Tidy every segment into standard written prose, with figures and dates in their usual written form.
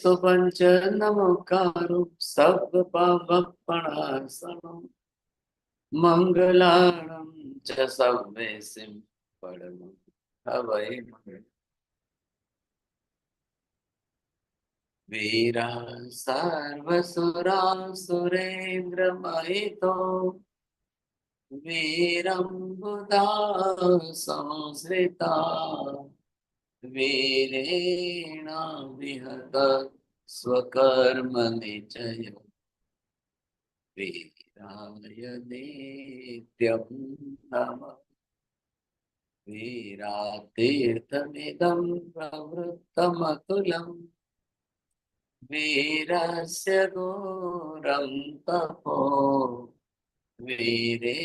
पंच नमोकारो सर्व पापणासनो मंगलाणं च सर्वेसिं परमं हवै वीरा सर्वसुरासुरेन्द्रमहितो वीरं बुधा संश्रिता वीरेण विहत स्वकर्मणि च यो वीराय नित्यं नमः वीरातीर्थमिदं प्रवृत्तमतुलम् वीरस्य घोरं तपो वीरे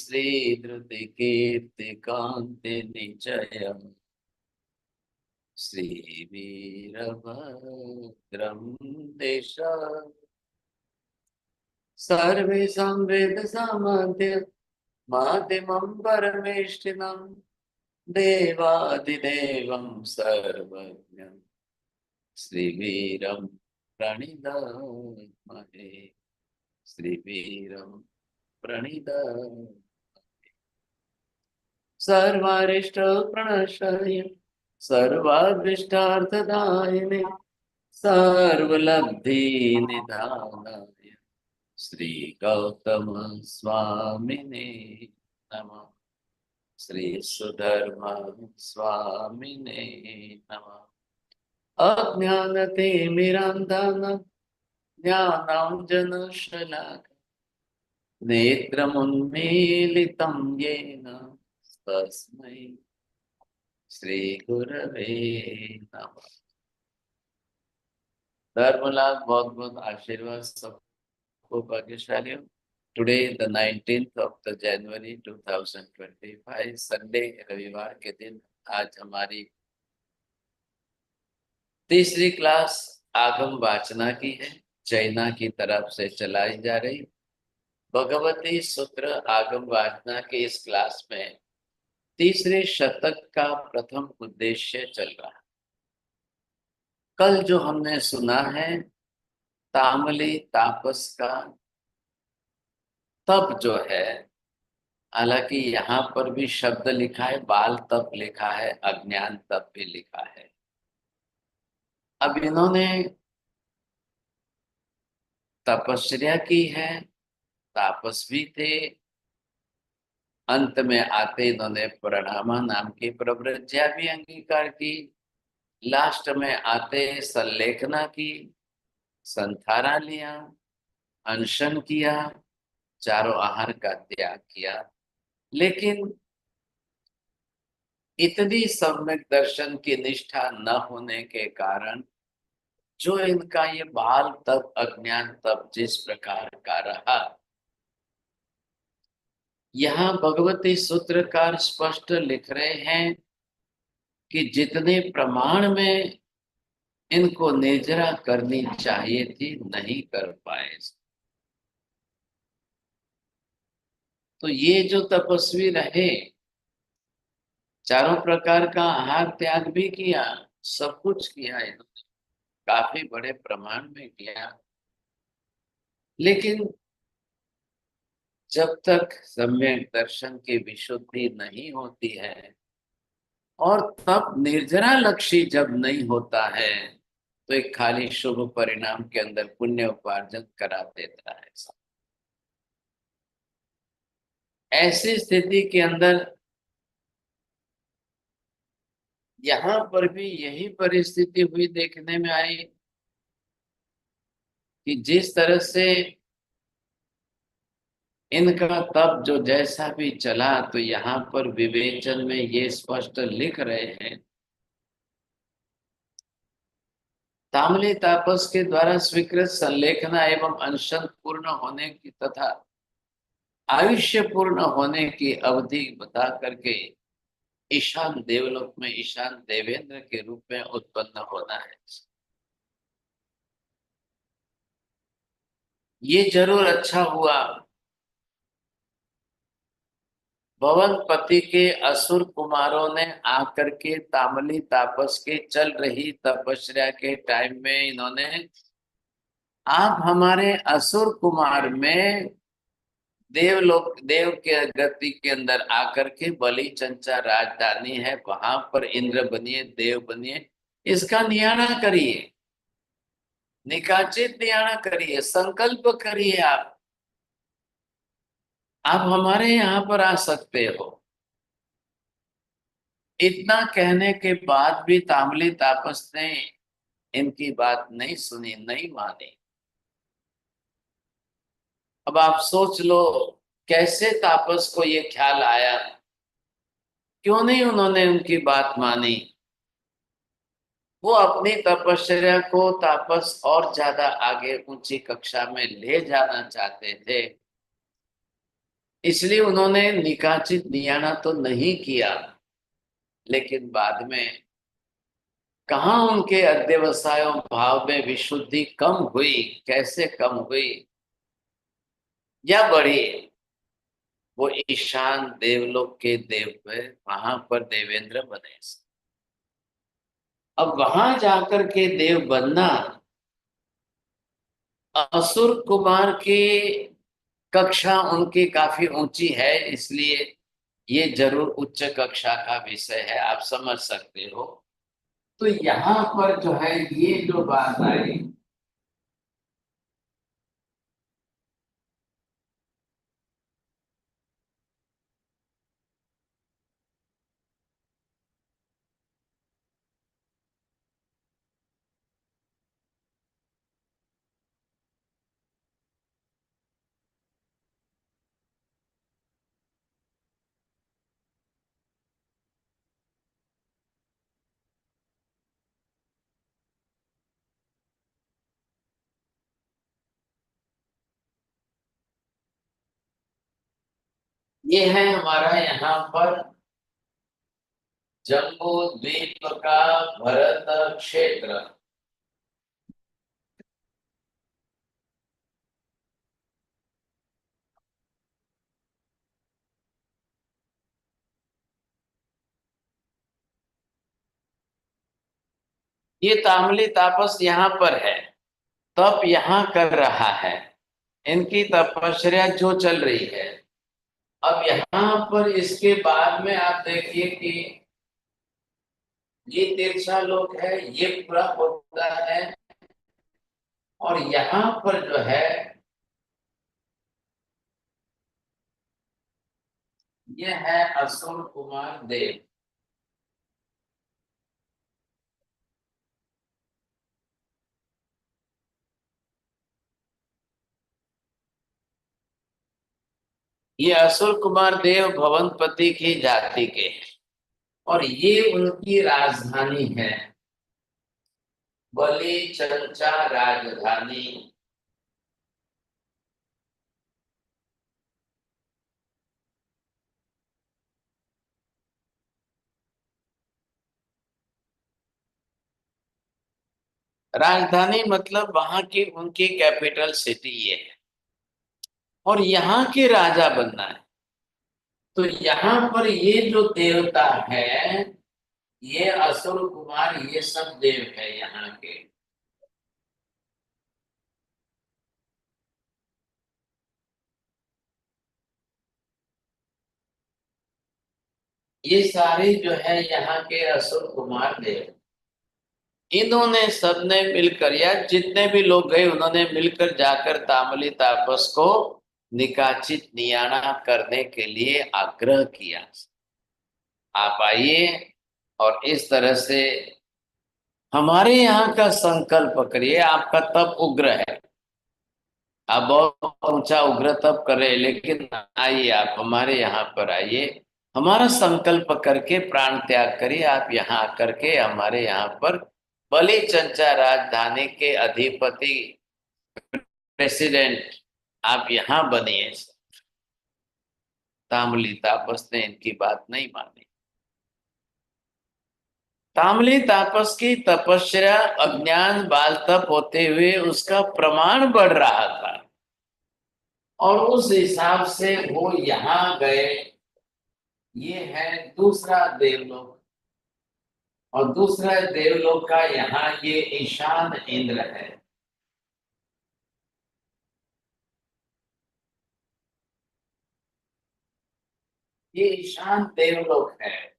श्रीधृतिकीर्तिकान्तिनिचयम् श्रीवीरभद्रं दिश सर्वेषां वेदसामर्थ्य माध्यमं परमेष्टिनं देवादिदेवं सर्वज्ञं श्रीवीरं प्रणिधामहे श्रीवीरं प्रणिधामहे सर्वारिष्ट प्रणशाय सर्वाभीष्टार्थदायिने सर्वलब्धि निधानाय श्री गौतम स्वामिने नमः श्री सुधर्म स्वामिने नमः अज्ञानतिमिरान्धनं ज्ञानाञ्जनशलाकया नेत्रमुन्मीलितं येन तस्मै श्री गुरवे नमः। धर्मलाल बहुत बहुत आशीर्वाद सबको भाग्यशाली हो। Today the 19th of the January 2025 Sunday रविवार के दिन आज हमारी तीसरी क्लास आगम वाचना की है। जैना की तरफ से चलाई जा रही भगवती सूत्र आगम वाचना के इस क्लास में तीसरे शतक का प्रथम उद्देश्य चल रहा है। कल जो हमने सुना है तामली तापस का तप जो है, हालांकि यहाँ पर भी शब्द लिखा है, बाल तप लिखा है, अज्ञान तप भी लिखा है। अब इन्होंने तपस्या की है, तापस भी थे, अंत में आते इन्होंने परिणामा नाम की प्रवृत्तियां भी अंगीकार की, लास्ट में आते संलेखना की, संथारा लिया, अनशन किया, चारों आहार का त्याग किया। लेकिन इतनी सम्यक दर्शन की निष्ठा न होने के कारण जो इनका ये बाल तप अज्ञान तप जिस प्रकार का रहा, यहाँ भगवती सूत्रकार स्पष्ट लिख रहे हैं कि जितने प्रमाण में इनको निर्जरा करनी चाहिए थी नहीं कर पाए। तो ये जो तपस्वी रहे, चारों प्रकार का आहार त्याग भी किया, सब कुछ किया इन्होंने, काफी बड़े प्रमाण में किया, लेकिन जब तक सम्यक दर्शन की विशुद्धि नहीं होती है और तब निर्जरा लक्ष्य जब नहीं होता है तो एक खाली शुभ परिणाम के अंदर पुण्य उपार्जन करा देता है। ऐसी स्थिति के अंदर यहाँ पर भी यही परिस्थिति हुई देखने में आई कि जिस तरह से इनका तप जो जैसा भी चला, तो यहाँ पर विवेचन में ये स्पष्ट लिख रहे हैं, तामली तापस के द्वारा स्वीकृत संलेखना एवं अनशन पूर्ण होने की तथा आयुष्य पूर्ण होने की अवधि बता करके ईशान देवलोक में ईशान देवेंद्र के रूप में उत्पन्न होना है। ये जरूर अच्छा हुआ भवनपति के असुर कुमारों ने आकर के तामली तापस के चल रही तपस्या के टाइम में इन्होंने, आप हमारे असुर कुमार में देवलोक देव के गति के अंदर आकर के बलि चंचा राजधानी है, वहां पर इंद्र बनिए, देव बनिए, इसका नियाणा करिए, निकाचित नियाणा करिए, संकल्प करिए। आप हमारे यहाँ पर आ सकते हो। इतना कहने के बाद भी तांबली तापस ने इनकी बात नहीं सुनी, नहीं मानी। अब आप सोच लो कैसे तापस को ये ख्याल आया, क्यों नहीं उन्होंने उनकी बात मानी। वो अपनी तपस्या को तापस और ज्यादा आगे ऊंची कक्षा में ले जाना चाहते थे, इसलिए उन्होंने निकाचित नियाना तो नहीं किया। लेकिन बाद में कहाँ उनके अध्यवसायों भाव में विशुद्धि कम हुई, कैसे कम हुई या बढ़ी, वो ईशान देवलोक के देव हुए, वहां पर देवेंद्र बने। अब वहां जाकर के देव बनना असुर कुमार की कक्षा उनकी काफी ऊंची है, इसलिए ये जरूर उच्च कक्षा का विषय है, आप समझ सकते हो। तो यहाँ पर जो है ये जो बात आई, ये है हमारा यहाँ पर जम्बू द्वीप का भरत क्षेत्र। ये ताम्रली तापस यहाँ पर है, तप यहाँ कर रहा है, इनकी तपस्या जो चल रही है। अब यहाँ पर इसके बाद में आप देखिए कि ये तिरछा लोक है, ये पूरा होता है, और यहाँ पर जो है ये है असुर कुमार देव। ये असुर कुमार देव भवनपति की जाति के हैं, और ये उनकी राजधानी है, बलि चंचा राजधानी। राजधानी मतलब वहां की उनकी कैपिटल सिटी ये है, और यहाँ के राजा बनना है। तो यहाँ पर ये जो देवता है, ये असुर कुमार, ये सब देव है यहाँ के। ये सारे जो है यहाँ के असुर कुमार देव, इन्होंने सबने मिलकर या जितने भी लोग गए उन्होंने मिलकर जाकर तामली तापस को निकाचित नियाणा करने के लिए आग्रह किया। आप आइए और इस तरह से हमारे यहाँ का संकल्प करिए। आपका तप उग्र है, आप बहुत ऊंचा उग्र तप कर रहे हैं, लेकिन आइए आप हमारे यहाँ पर आइए, हमारा संकल्प करके प्राण त्याग करिए। आप यहाँ आकर के हमारे यहाँ पर बलि चंचा राजधानी के अधिपति, प्रेसिडेंट आप यहाँ बनिए। ताम्रली तापस ने इनकी बात नहीं मानी। ताम्रली तापस की तपस्या अज्ञान बाल तप होते हुए उसका प्रमाण बढ़ रहा था, और उस हिसाब से वो यहाँ गए ये है दूसरा देवलोक। और दूसरा देवलोक का यहाँ ये ईशान इंद्र है। ये ईशान देवलोक है।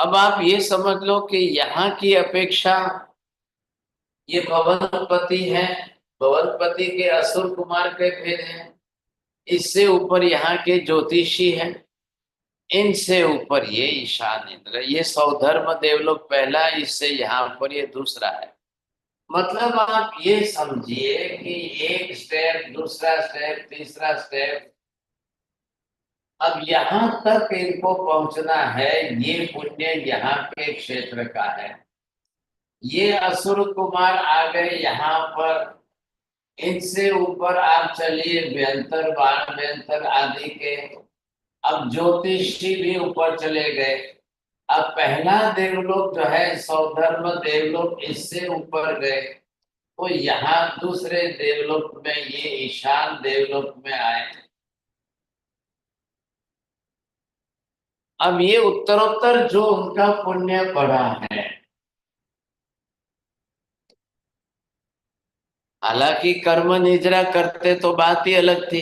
अब आप ये समझ लो कि यहाँ की अपेक्षा ये भवनपति है। भवनपति के असुर कुमार के भेद हैं। इससे ऊपर यहाँ के ज्योतिषी हैं। इनसे ऊपर ये ईशान इंद्र, ये सौधर्म देवलोक पहला, इससे यहाँ पर ये दूसरा है। मतलब आप ये समझिए कि एक स्टेप, दूसरा स्टेप, तीसरा स्टेप, अब यहाँ तक इनको पहुंचना है। ये पुण्य यहाँ के क्षेत्र का है। ये असुर कुमार आ गए यहाँ पर। इनसे ऊपर आप चलिए व्यंतर, बाण व्यंतर आदि के। अब ज्योतिषी भी ऊपर चले गए। अब पहला देवलोक जो है सौधर्म देवलोक, इससे ऊपर गए। तो यहाँ दूसरे देवलोक में ये ईशान देवलोक में आए। अब ये उत्तरोत्तर जो उनका पुण्य बढ़ा है। हालांकि कर्म निद्रा करते तो बात ही अलग थी।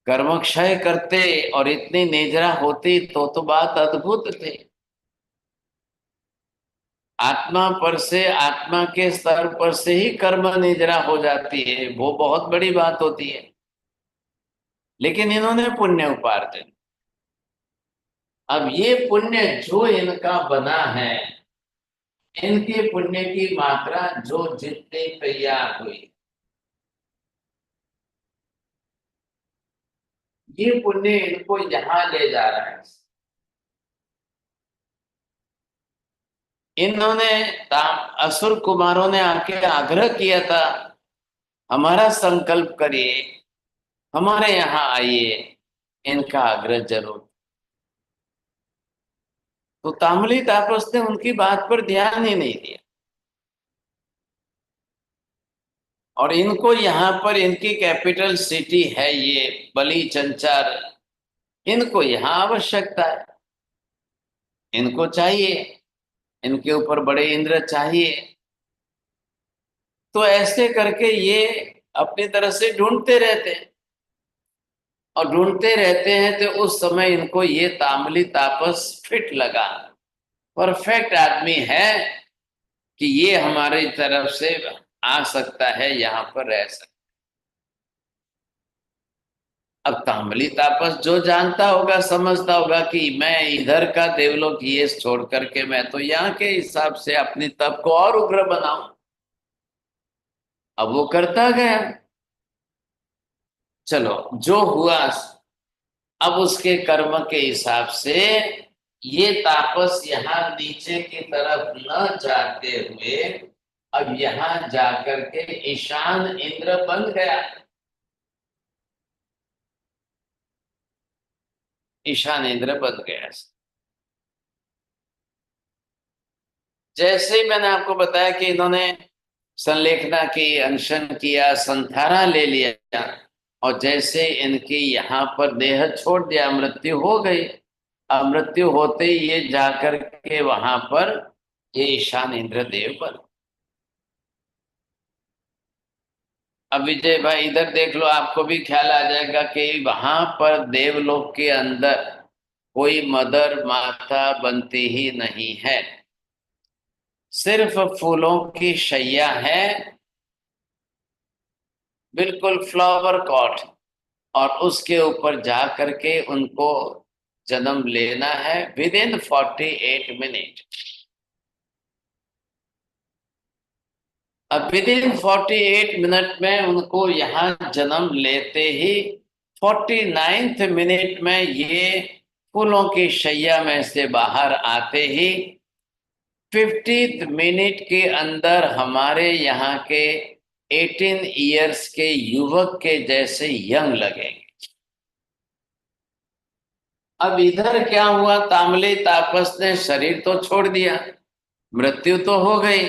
कर्म क्षय करते और इतनी निद्रा होती तो बात अद्भुत थी। आत्मा पर से, आत्मा के स्तर पर से ही कर्म निद्रा हो जाती है, वो बहुत बड़ी बात होती है। लेकिन इन्होंने पुण्य उपार्जन। अब ये पुण्य जो इनका बना है, इनके पुण्य की मात्रा जो जितनी तैयार हुई, ये पुण्य इनको यहां ले जा रहा है। इन्होंने असुर कुमारों ने आके आग्रह किया था, हमारा संकल्प करिए, हमारे यहाँ आइए। इनका आग्रह जरूर। तो ताम्रली तापस ने उनकी बात पर ध्यान ही नहीं दिया। और इनको यहाँ पर, इनकी कैपिटल सिटी है ये बलि चंचर, इनको यहाँ आवश्यकता है। इनको चाहिए, इनके ऊपर बड़े इंद्र चाहिए। तो ऐसे करके ये अपनी तरह से ढूंढते रहते हैं। और ढूंढते रहते हैं तो उस समय इनको ये ताम्रली तापस फिट लगा। परफेक्ट आदमी है कि ये हमारी तरफ से आ सकता है, यहाँ पर रह सकता। अब ताम्रली तापस जो जानता होगा, समझता होगा कि मैं इधर का देवलोक ये छोड़ करके मैं तो यहाँ के हिसाब से अपनी तप को और उग्र बनाऊं। अब वो करता गया। चलो जो हुआ, अब उसके कर्म के हिसाब से ये तापस यहाँ नीचे की तरफ न जाते हुए अब यहाँ जाकर के ईशान इंद्र बन गया। ईशान इंद्र बन गया। जैसे ही मैंने आपको बताया कि इन्होंने संलेखना की, अनशन किया, संथारा ले लिया, और जैसे इनकी यहाँ पर देह छोड़ दिया, मृत्यु हो गई। अब मृत्यु होते ही ये जाकर के वहां पर ये ईशान इंद्रदेव बन। अब विजय भाई इधर देख लो, आपको भी ख्याल आ जाएगा कि वहां पर देवलोक के अंदर कोई मदर माता बनती ही नहीं है। सिर्फ फूलों की शैया है, बिल्कुल फ्लावर कॉट। और उसके ऊपर जा करके उनको जन्म लेना है विद इन 48 मिनट। अब विद इन 48 मिनट में उनको यहाँ जन्म लेते ही 49th मिनट में ये फूलों की शैया में से बाहर आते ही 50th मिनट के अंदर हमारे यहाँ के 18 इयर्स के युवक के जैसे यंग लगेंगे। अब इधर क्या हुआ, ताम्ली तापस ने शरीर तो छोड़ दिया, मृत्यु तो हो गई।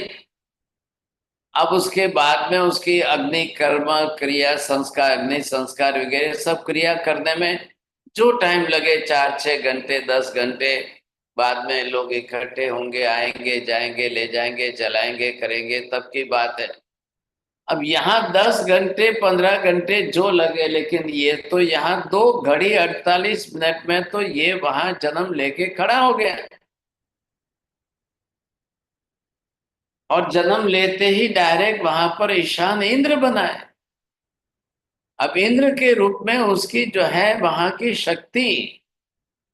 अब उसके बाद में उसकी अग्नि कर्म क्रिया संस्कार, अग्नि संस्कार वगैरह सब क्रिया करने में जो टाइम लगे, 4-6 घंटे 10 घंटे, बाद में लोग इकट्ठे होंगे, आएंगे जाएंगे, ले जाएंगे चलाएंगे करेंगे, तब की बात है। अब यहाँ 10 घंटे 15 घंटे जो लगे, लेकिन ये तो यहाँ 2 घड़ी 48 मिनट में तो ये वहां जन्म लेके खड़ा हो गया। और जन्म लेते ही डायरेक्ट वहां पर ईशान इंद्र बना है। अब इंद्र के रूप में उसकी जो है वहां की शक्ति,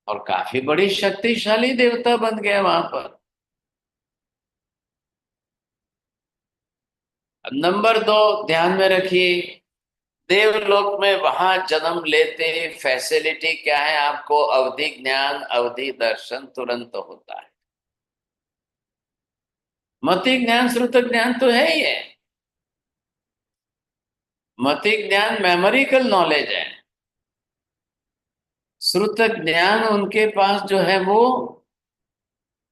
और काफी बड़ी शक्तिशाली देवता बन गया वहां पर। अब नंबर 2 ध्यान में रखिए, देवलोक में वहां जन्म लेते फैसिलिटी क्या है आपको, अवधि ज्ञान अवधि दर्शन तुरंत होता है। मति ज्ञान श्रुत ज्ञान तो है ही है। मति ज्ञान मेमोरिकल नॉलेज है, श्रुत ज्ञान उनके पास जो है वो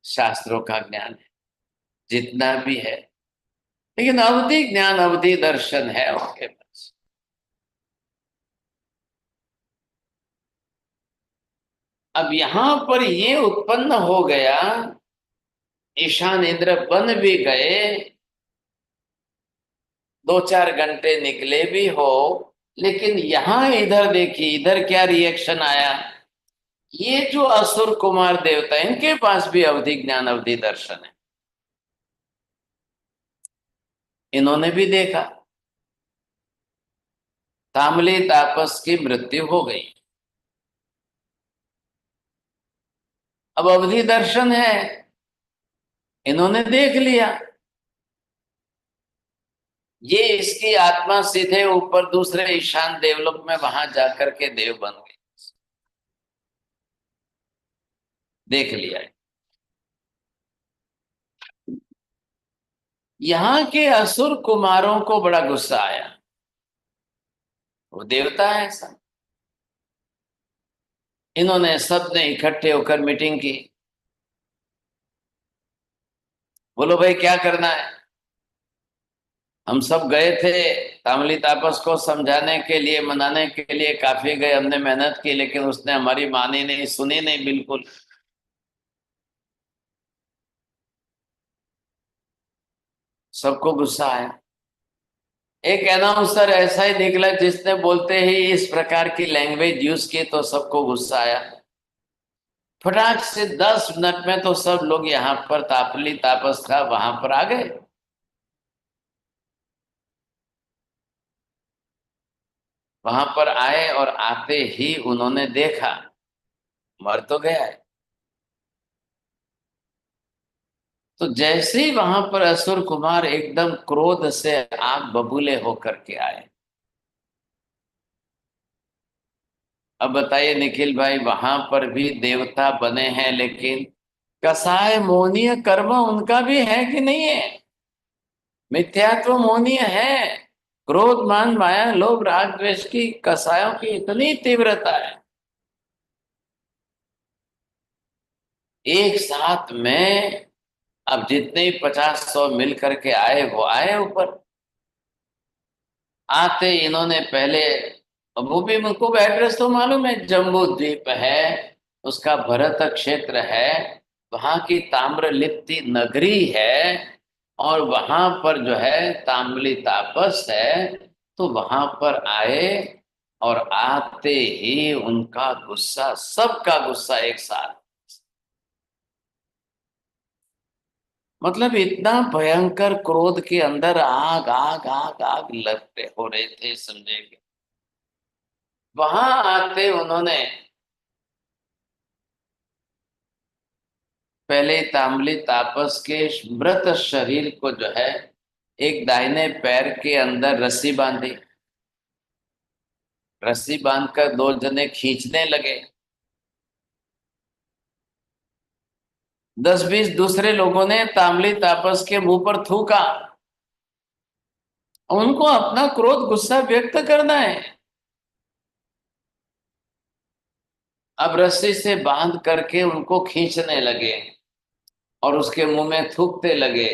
शास्त्रों का ज्ञान है, जितना भी है। लेकिन अवधि ज्ञान अवधि दर्शन है उनके पास। अब यहां पर ये उत्पन्न हो गया, ईशान इंद्र बन भी गए, 2-4 घंटे निकले भी हो, लेकिन यहां इधर देखिए, इधर क्या रिएक्शन आया। ये जो असुर कुमार देवता है, इनके पास भी अवधि ज्ञान अवधि दर्शन है। इन्होंने भी देखा ताम्ली तापस की मृत्यु हो गई। अब अवधि दर्शन है, इन्होंने देख लिया, ये इसकी आत्मा सीधे ऊपर दूसरे ईशान देवलोक में वहां जाकर के देव बन गई। देख लिया है। यहाँ के असुर कुमारों को बड़ा गुस्सा आया, वो देवता है ऐसा। इन्होंने सबने इकट्ठे होकर मीटिंग की, बोलो भाई क्या करना है। हम सब गए थे ताम्ली तापस को समझाने के लिए, मनाने के लिए, काफी गए, हमने मेहनत की, लेकिन उसने हमारी मानी नहीं, सुनी नहीं बिल्कुल। सबको गुस्सा आया। एक अनाउंसर ऐसा ही निकला जिसने बोलते ही इस प्रकार की लैंग्वेज यूज की तो सबको गुस्सा आया। फटाक से 10 मिनट में तो सब लोग यहाँ पर तापली तापस था वहां पर आ गए। वहां पर आए और आते ही उन्होंने देखा मर तो गया है। तो जैसे ही वहां पर असुर कुमार एकदम क्रोध से आग बबूले होकर के आए। अब बताइए निखिल भाई, वहां पर भी देवता बने हैं, लेकिन कसाय मोहनीय कर्म उनका भी है कि नहीं है। मिथ्यात्व मोहनीय है। क्रोध मान माया लोभ राग द्वेष की कसायों की इतनी तीव्रता है, एक साथ में। अब जितने 50-100 मिल करके आए वो आए ऊपर। आते इन्होंने पहले, अब वो भी मुझको एड्रेस तो मालूम है, जम्बू द्वीप है, उसका भरत क्षेत्र है, वहां की ताम्रलिप्ति नगरी है, और वहां पर जो है ताम्रली तापस है। तो वहां पर आए, और आते ही उनका गुस्सा, सबका गुस्सा एक साथ, मतलब इतना भयंकर क्रोध के अंदर आग आग आग आग लगते हो रहे थे, समझेंगे। वहां आते उन्होंने पहले तांबली तापस के मृत शरीर को जो है एक दाहिने पैर के अंदर रस्सी बांधी। रस्सी बांधकर 2 जने खींचने लगे। 10-20 दूसरे लोगों ने तांबली तापस के मुंह पर थूका। उनको अपना क्रोध गुस्सा व्यक्त करना है। अब रस्सी से बांध करके उनको खींचने लगे और उसके मुंह में थूकते लगे,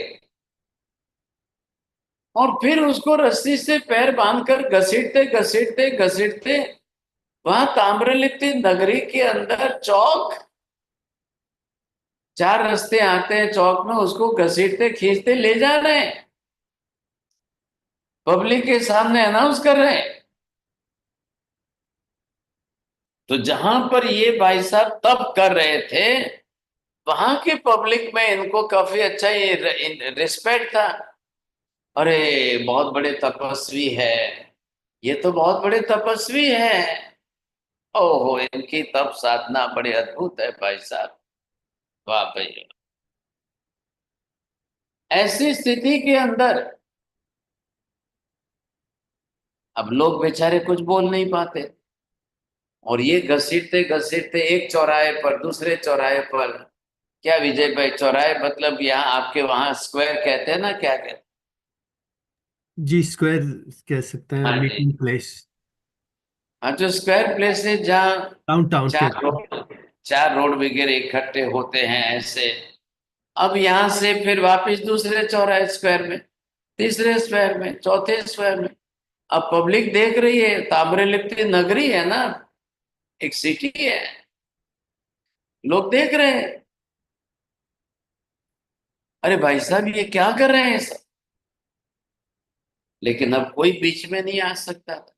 और फिर उसको रस्सी से पैर बांधकर घसीटते घसीटते घसीटते वहां ताम्रलिप्ति नगरी के अंदर चौक, चार रास्ते आते हैं चौक में, उसको घसीटते खींचते ले जा रहे हैं, पब्लिक के सामने अनाउंस कर रहे हैं। तो जहां पर ये भाई साहब तब कर रहे थे, वहां की पब्लिक में इनको काफी अच्छा ये रिस्पेक्ट था। अरे बहुत बड़े तपस्वी है, ये तो बहुत बड़े तपस्वी है, ओहो इनकी तप साधना बड़े अद्भुत है भाई साहब, वाह भाई। ऐसी स्थिति के अंदर अब लोग बेचारे कुछ बोल नहीं पाते, और ये घसीटते घसीटते एक चौराहे पर दूसरे चौराहे पर, क्या विजय भाई चौराहे मतलब यहाँ आपके वहां स्क्वायर कहते हैं ना, क्या कहते जी, स्क्वायर कह सकते हैं, हैं? हाँ जी। Meeting place. हाँ, जो स्क्वायर प्लेस है जहाँ डाउनटाउन चार कहते हैं। रोड चार रोड वगैरह इकट्ठे होते हैं ऐसे। अब यहाँ से फिर वापस दूसरे चौराहे स्क्वायर में, तीसरे स्क्वायर में, चौथे स्क्वायर में। अब पब्लिक देख रही है, ताम्रलिप्ति नगरी है ना, एक सिटी है, लोग देख रहे हैं, अरे भाई साहब ये क्या कर रहे हैं सब। लेकिन अब कोई बीच में नहीं आ सकता था,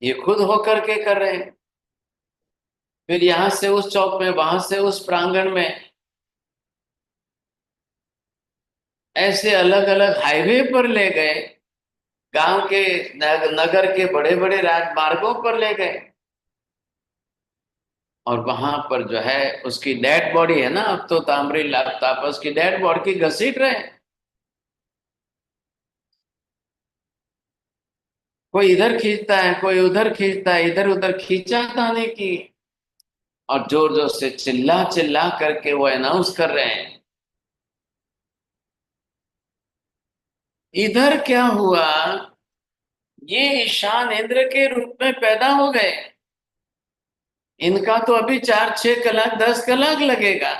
ये खुद होकर के कर रहे हैं। फिर यहां से उस चौक में, वहां से उस प्रांगण में, ऐसे अलग अलग हाईवे पर ले गए, गांव के नगर के बड़े बड़े राजमार्गों पर ले गए, और वहां पर जो है उसकी डेड बॉडी है ना, अब तो ताम्री तापस की डेड बॉडी की घसीट रहे हैं। कोई इधर खींचता है, कोई उधर खींचता है, इधर उधर खींचा ताने की, और जोर जोर से चिल्ला चिल्ला करके वो अनाउंस कर रहे हैं। इधर क्या हुआ, ये ईशान इंद्र के रूप में पैदा हो गए, इनका तो अभी 4-6 कलाक 10 कलाक लगेगा,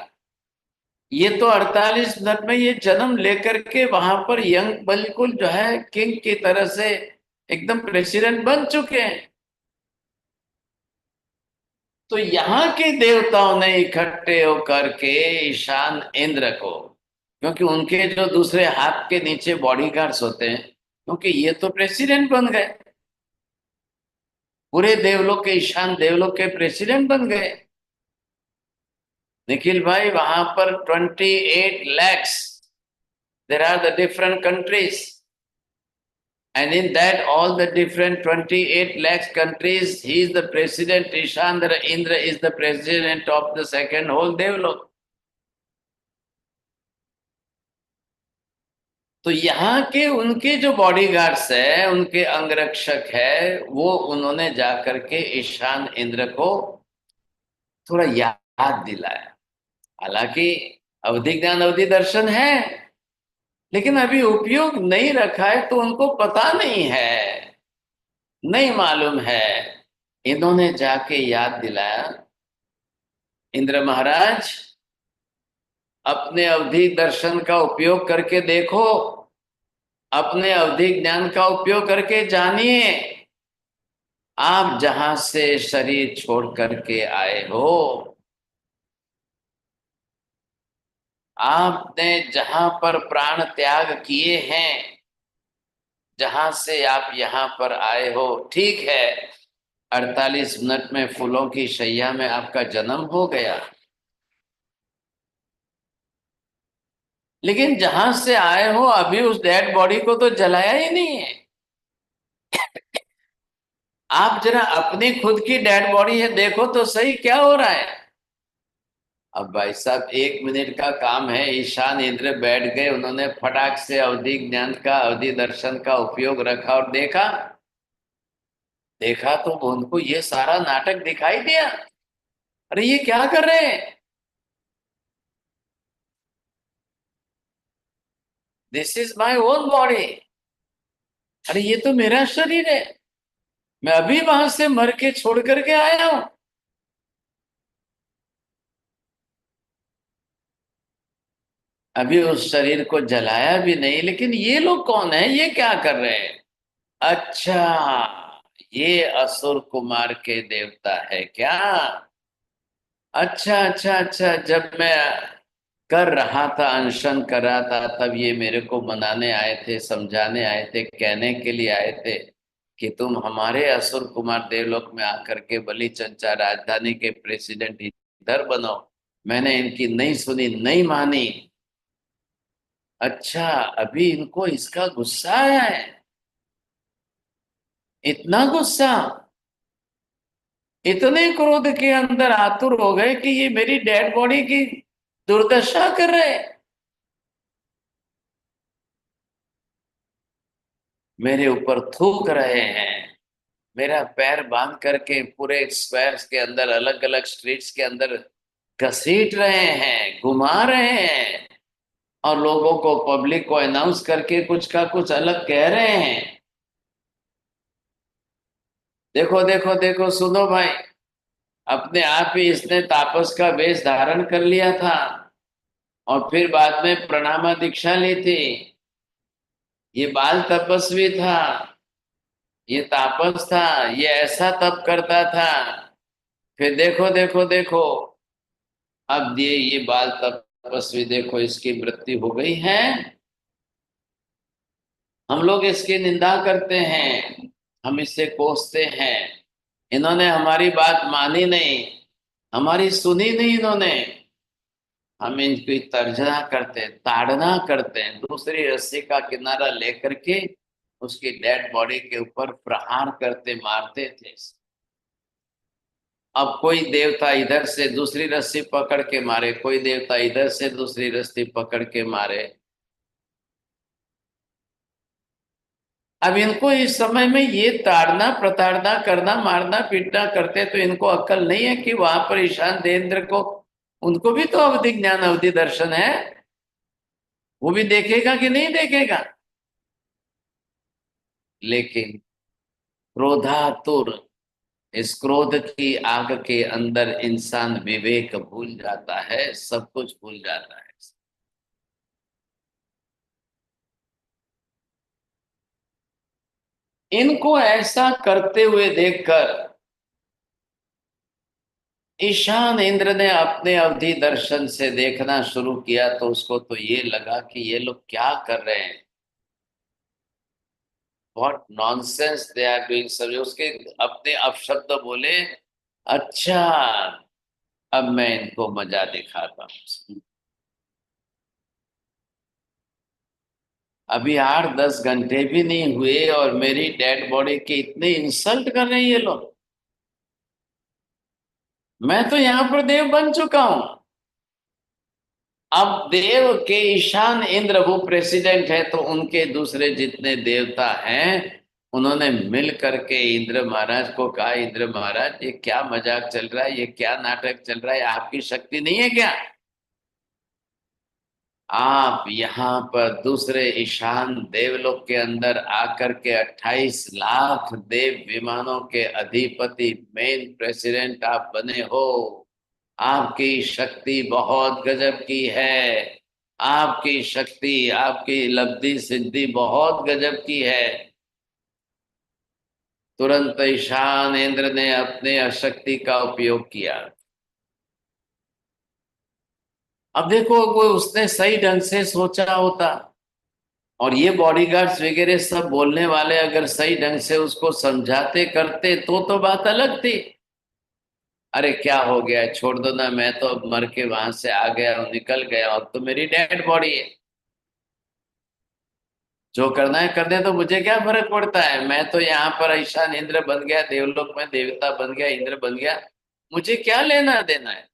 ये तो 48 मिनट में ये जन्म लेकर के वहां पर यंग बिल्कुल जो है किंग की तरह से एकदम प्रेसिडेंट बन चुके हैं। तो यहाँ के देवताओं ने इकट्ठे होकर के ईशान इंद्र को, क्योंकि उनके जो दूसरे हाथ के नीचे बॉडीगार्ड्स होते हैं, क्योंकि ये तो प्रेसिडेंट बन गए, पूरे देवलोक के ईशान देवलोक के प्रेसिडेंट बन गए। निखिल भाई वहां पर 28 lakhs, there are the different countries, and in that all the different 28 lakhs countries, he is the president, Ishandra Indra is the president of the second whole Devlok. तो यहाँ के उनके जो बॉडीगार्ड्स है, उनके अंगरक्षक है, वो उन्होंने जाकर के ईशान इंद्र को थोड़ा याद दिलाया। हालांकि अवधि ज्ञान अवधि दर्शन है, लेकिन अभी उपयोग नहीं रखा है, तो उनको पता नहीं है, नहीं मालूम है। इन्होंने जाके याद दिलाया, इंद्र महाराज अपने अवधि दर्शन का उपयोग करके देखो, अपने अवधि ज्ञान का उपयोग करके जानिए, आप जहां से शरीर छोड़ करके आए हो, आपने जहां पर प्राण त्याग किए हैं, जहां से आप यहां पर आए हो, ठीक है 48 मिनट में फूलों की शैया में आपका जन्म हो गया, लेकिन जहां से आए हो अभी उस डेड बॉडी को तो जलाया ही नहीं है। आप जरा अपनी खुद की डेड बॉडी है देखो तो सही, क्या हो रहा है। अब भाई साहब 1 मिनट का काम है, ईशान इंद्र बैठ गए, उन्होंने फटाक से अवधि ज्ञान का अवधि दर्शन का उपयोग रखा और देखा, देखा तो उनको ये सारा नाटक दिखाई दिया। अरे ये क्या कर रहे हैं, this is my own body, अरे ये तो मेरा शरीर है, मैं अभी वहां से मर के छोड़ करके आया हूं, अभी उस शरीर को जलाया भी नहीं, लेकिन ये लोग कौन है, ये क्या कर रहे हैं? अच्छा, ये असुर कुमार के देवता है क्या? अच्छा अच्छा अच्छा, जब मैं कर रहा था, अनशन कर रहा था, तब ये मेरे को मनाने आए थे, समझाने आए थे, कहने के लिए आए थे कि तुम हमारे असुर कुमार देवलोक में आकर के बलि चंचा राजधानी के प्रेसिडेंट इधर बनो। मैंने इनकी नहीं सुनी, नहीं मानी। अच्छा, अभी इनको इसका गुस्सा आया है, इतना गुस्सा, इतने क्रोध के अंदर आतुर हो गए कि ये मेरी डेड बॉडी की दुर्दशा कर रहे हैं, मेरे ऊपर थूक रहे हैं, मेरा पैर बांध करके पूरे स्क्वायर्स के अंदर, अलग अलग स्ट्रीट्स के अंदर घसीट रहे हैं, घुमा रहे हैं, और लोगों को, पब्लिक को अनाउंस करके कुछ का कुछ अलग कह रहे हैं। देखो देखो देखो, सुनो भाई, अपने आप ही इसने तापस का वेश धारण कर लिया था और फिर बाद में प्रणामा दीक्षा ली थी। ये बाल तपस्वी था, ये तापस था, ये ऐसा तप करता था। फिर देखो देखो देखो, अब ये बाल तपस्वी, देखो इसकी मृत्यु हो गई है। हम लोग इसकी निंदा करते हैं, हम इससे कोसते हैं, इन्होंने हमारी बात मानी नहीं, हमारी सुनी नहीं इन्होंने। हम इनकी तर्जना करते हैं, ताड़ना करते हैं, दूसरी रस्सी का किनारा लेकर के उसकी डेड बॉडी के ऊपर प्रहार करते, मारते थे। अब कोई देवता इधर से दूसरी रस्सी पकड़ के मारे, कोई देवता इधर से दूसरी रस्सी पकड़ के मारे। अब इनको इस समय में ये ताड़ना प्रताड़ना करना, मारना पीटना करते, तो इनको अक्ल नहीं है कि वहां पर ईशान देवेंद्र को, उनको भी तो अवधि ज्ञान, अवधि दर्शन है, वो भी देखेगा कि नहीं देखेगा? लेकिन क्रोधातुर, इस क्रोध की आग के अंदर इंसान विवेक भूल जाता है, सब कुछ भूल जाता है। इनको ऐसा करते हुए देखकर ईशान इंद्र ने अपने अवधि दर्शन से देखना शुरू किया, तो उसको तो ये लगा कि ये लोग क्या कर रहे हैं, what nonsense they are doing. सब उसके अपने अपशब्द बोले। अच्छा, अब मैं इनको मजा दिखाता हूँ। अभी 8-10 घंटे भी नहीं हुए और मेरी डेड बॉडी के इतने इंसल्ट कर रहे हैं ये लोग। मैं तो यहां पर देव बन चुका हूं। अब देव के ईशान इंद्र वो प्रेसिडेंट है, तो उनके दूसरे जितने देवता हैं, उन्होंने मिल करके इंद्र महाराज को कहा, इंद्र महाराज ये क्या मजाक चल रहा है, ये क्या नाटक चल रहा है, आपकी शक्ति नहीं है क्या? आप यहाँ पर दूसरे ईशान देवलोक के अंदर आकर के 28 लाख देव विमानों के अधिपति, मेन प्रेसिडेंट आप बने हो। आपकी शक्ति बहुत गजब की है, आपकी शक्ति, आपकी लब्धि सिद्धि बहुत गजब की है। तुरंत ईशान इंद्र ने अपने शक्ति का उपयोग किया। अब देखो, वो उसने सही ढंग से सोचा होता, और ये बॉडीगार्ड्स वगैरह सब बोलने वाले अगर सही ढंग से उसको समझाते करते, तो बात अलग थी। अरे क्या हो गया, छोड़ दो ना, मैं तो अब मर के वहां से आ गया हूं, निकल गया, अब तो मेरी डेड बॉडी है, जो करना है कर दे, तो मुझे क्या फर्क पड़ता है, मैं तो यहाँ पर ईशान इंद्र बन गया, देवलोक में देवता बन गया, इंद्र बन गया, मुझे क्या लेना देना है,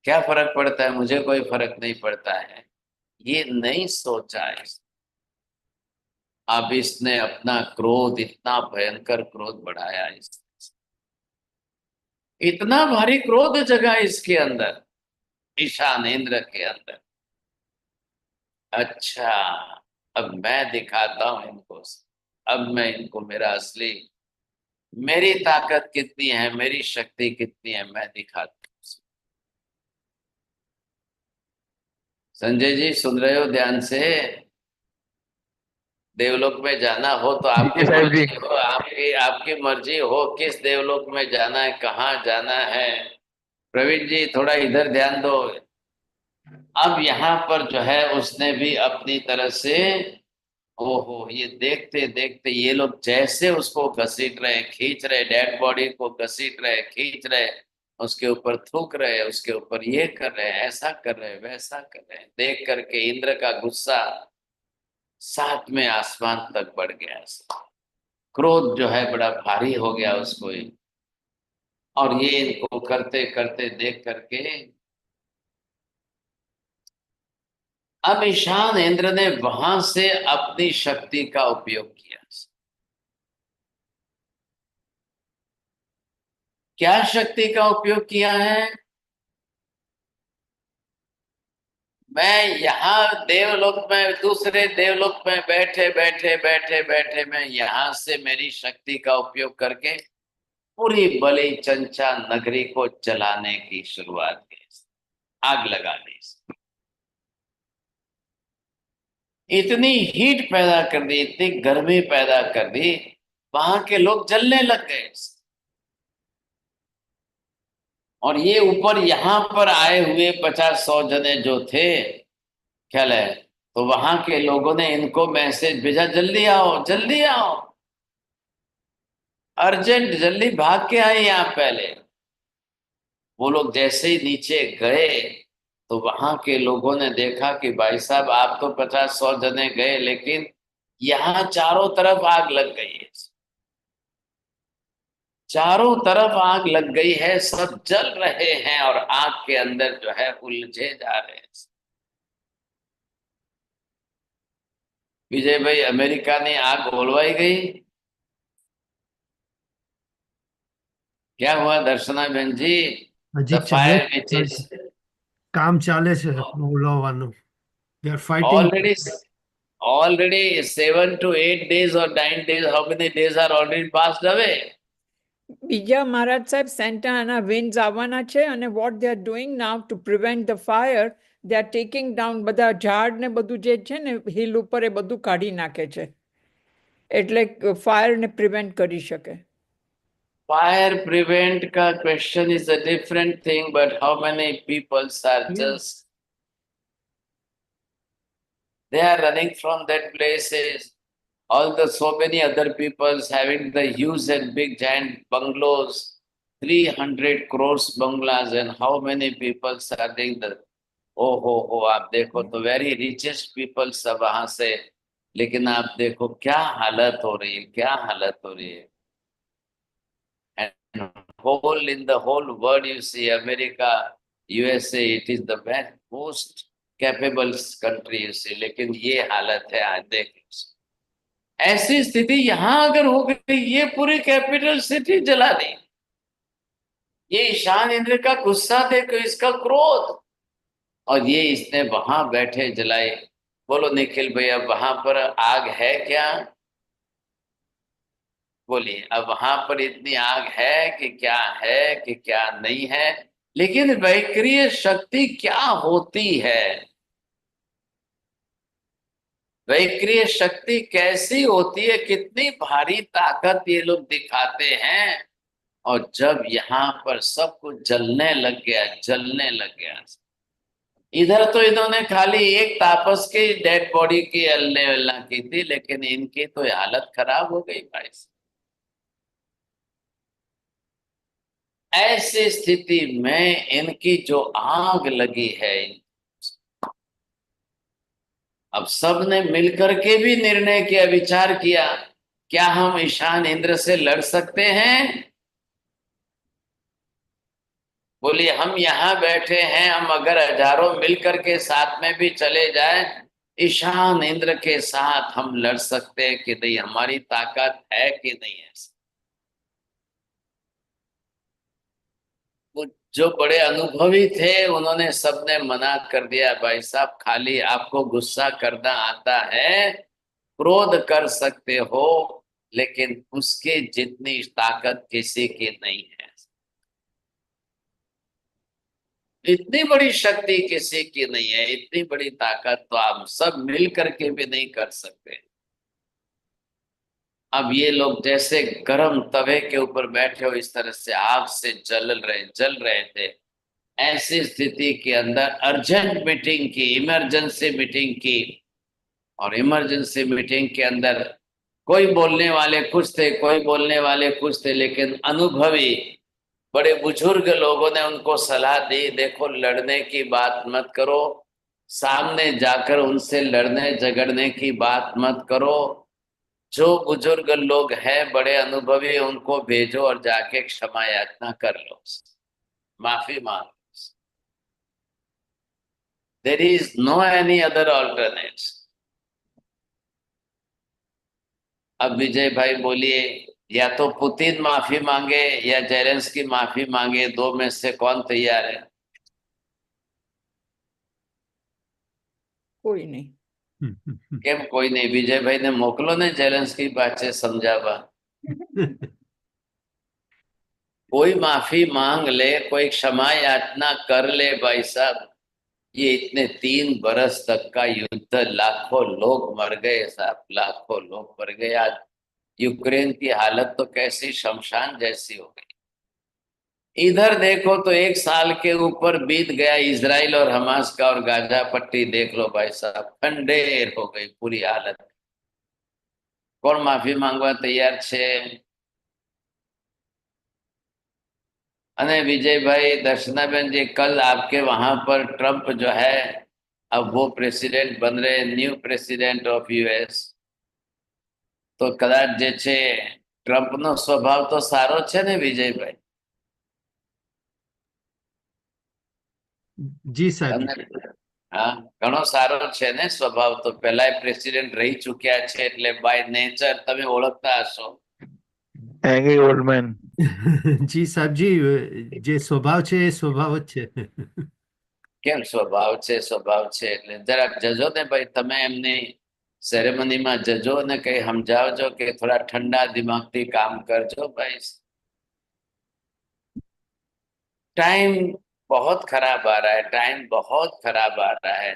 क्या फर्क पड़ता है, मुझे कोई फर्क नहीं पड़ता है। ये नहीं सोचा है। अब इसने अपना क्रोध, इतना भयंकर क्रोध बढ़ाया, इतना भारी क्रोध जगा इसके अंदर, ईशान इंद्र के अंदर। अच्छा, अब मैं दिखाता हूं इनको, अब मैं इनको मेरा असली, मेरी ताकत कितनी है, मेरी शक्ति कितनी है, मैं दिखाता हूं। संजय जी सुन रहे हो ध्यान से? देवलोक में जाना हो तो जी आपकी साहब जी। मर्जी हो, आपकी आपकी मर्जी हो किस देवलोक में जाना है, कहाँ जाना है। प्रवीण जी थोड़ा इधर ध्यान दो। अब यहाँ पर जो है उसने भी अपनी तरह से, ओहो, ये देखते देखते ये लोग जैसे उसको घसीट रहे, खींच रहे, डेड बॉडी को घसीट रहे, खींच रहे, उसके ऊपर थूक रहे, उसके ऊपर ये कर रहे, ऐसा कर रहे, वैसा कर रहे, देख करके इंद्र का गुस्सा सातवें आसमान तक बढ़ गया। क्रोध जो है बड़ा भारी हो गया उसको ही। और ये इनको करते करते देख करके अब ईशान इंद्र ने वहां से अपनी शक्ति का उपयोग किया। क्या शक्ति का उपयोग किया है? मैं यहाँ देवलोक में, दूसरे देवलोक में बैठे बैठे बैठे बैठे मैं यहाँ से मेरी शक्ति का उपयोग करके पूरी बलि चंचा नगरी को जलाने की शुरुआत की, आग लगा दी, इतनी हीट पैदा कर दी, इतनी गर्मी पैदा कर दी, वहां के लोग जलने लग गए। और ये ऊपर यहाँ पर आए हुए 50-100 जने जो थे, ख्याल है, तो वहां के लोगों ने इनको मैसेज भेजा, जल्दी आओ, जल्दी आओ, अर्जेंट, जल्दी भाग के आए यहाँ पहले। वो लोग जैसे ही नीचे गए तो वहां के लोगों ने देखा कि भाई साहब आप तो 50-100 जने गए, लेकिन यहाँ चारों तरफ आग लग गई है, चारों तरफ आग लग गई है, सब जल रहे हैं और आग के अंदर जो है उलझे जा रहे हैं। विजय भाई, अमेरिका ने आग उलवाई गई, क्या हुआ दर्शना बहन जी? હજી द ચાલે फायर विच इज કામ ચાલે છે બોલાવવાનું. They are fighting. already already 7 to 8 days or 9 days, how many days are already passed away? બીજા મહારાજ સાહેબ સેન્ટા આના winds આવવાના છે અને what they are doing now to prevent the fire, they are taking down બધા ઝાડ ને બધું જે છે ને હિલ ઉપર એ બધું કાઢી નાખે છે એટલે ફાયર ને પ્રિવેન્ટ કરી શકે. Fire prevent ka question is a different thing, but how many people are just, they are running from that places. All the so many other peoples having the huge and big giant bungalows, 300 crores bungalows, and how many people are doing the, ओ हो, आप देखो तो very richest people सब वहां से, लेकिन आप देखो क्या हालत हो रही है, क्या हालत हो रही है। And whole in the whole world you see America, USA, it is the most capable country you see, लेकिन ये हालत है आज देख। ऐसी स्थिति यहां अगर हो गई, ये पूरी कैपिटल सिटी जला दी, ये ईशान इंद्र का गुस्सा देखो, इसका क्रोध, और ये इसने वहां बैठे जलाए। बोलो निखिल भैया, वहां पर आग है क्या? बोलिए, अब वहां पर इतनी आग है कि क्या है कि क्या नहीं है। लेकिन वैक्रिय शक्ति क्या होती है, वैक्रिय शक्ति कैसी होती है, कितनी भारी ताकत ये लोग दिखाते हैं। और जब यहाँ पर सब कुछ जलने लग गया, जलने लग गया, इधर तो इन्होंने खाली एक तापस की डेड बॉडी की हलने वलना की थी, लेकिन इनकी तो हालत खराब हो गई भाई। ऐसी स्थिति में इनकी जो आग लगी है, अब सब ने मिलकर के भी निर्णय किया, विचार किया, क्या हम ईशान इंद्र से लड़ सकते हैं? बोलिए, हम यहाँ बैठे हैं, हम अगर हजारों मिलकर के साथ में भी चले जाए, ईशान इंद्र के साथ हम लड़ सकते हैं कि नहीं, हमारी ताकत है कि नहीं है? वो जो बड़े अनुभवी थे उन्होंने सबने मना कर दिया, भाई साहब खाली आपको गुस्सा करना आता है, क्रोध कर सकते हो, लेकिन उसके जितनी ताकत किसी की नहीं है। इतनी बड़ी शक्ति किसी की नहीं है, इतनी बड़ी ताकत तो आप सब मिल करके भी नहीं कर सकते। अब ये लोग जैसे गर्म तवे के ऊपर बैठे हो, इस तरह से आग से जल रहे थे। ऐसी स्थिति के अंदर अर्जेंट मीटिंग की, इमरजेंसी मीटिंग की, और इमरजेंसी मीटिंग के अंदर कोई बोलने वाले कुछ थे, कोई बोलने वाले कुछ थे, लेकिन अनुभवी बड़े बुजुर्ग लोगों ने उनको सलाह दी, देखो लड़ने की बात मत करो, सामने जाकर उनसे लड़ने झगड़ने की बात मत करो। जो बुजुर्ग लोग हैं बड़े अनुभवी, उनको भेजो और जाके क्षमा याचना कर लो, माफी मांग। There is no any other alternate. अब विजय भाई बोलिए, या तो पुतिन माफी मांगे या जेलेंस्की माफी मांगे, दो में से कौन तैयार है? કોઈ નહીં. કેમ કોઈ નહીં? વિજયભાઈ ને મોકલો ને જેલેન્સ્કી પાસે સમજાવવા। कोई माफी मांग ले, कोई क्षमा याचना कर ले भाई साहब। ये इतने 3 बरस तक का युद्ध, लाखों लोग मर गए साहब, लाखों लोग मर गए। आज यूक्रेन की हालत तो कैसी शमशान जैसी हो गई। इधर देखो तो 1 साल के ऊपर बीत गया, इजराइल और हमास का, और गाजा पट्टी देख लो भाई साहब, खंडेर हो गई पूरी हालत। कौन माफी मांगवा तैयार छे? अने विजय भाई, दर्शनाबेन जी, कल आपके वहां पर ट्रंप जो है, अब वो प्रेसिडेंट बन रहे, न्यू प्रेसिडेंट ऑफ यूएस। तो कदाच जे छे ट्रंप नो स्वभाव तो सारो छे ने विजयभाई? જી સાહેબ, હા, ઘણો સારો છે ને સ્વભાવ તો। પહેલા પ્રેસિડેન્ટ રહી ચૂક્યા છે એટલે બાય નેચર તમે ઓળખતા હશો। Angry old man. જી સાહેબ જી, જે સ્વભાવ છે એ સ્વભાવ જ છે। કેમ સ્વભાવ છે? સ્વભાવ છે એટલે જરાક જજો ને ભાઈ, તમે એમની સેરેમનીમાં જજો ને કઈ સમજાવજો કે થોડા ઠંડા દિમાગથી કામ કરજો भाई। टाइम बहुत खराब आ रहा है, टाइम बहुत खराब आ रहा है।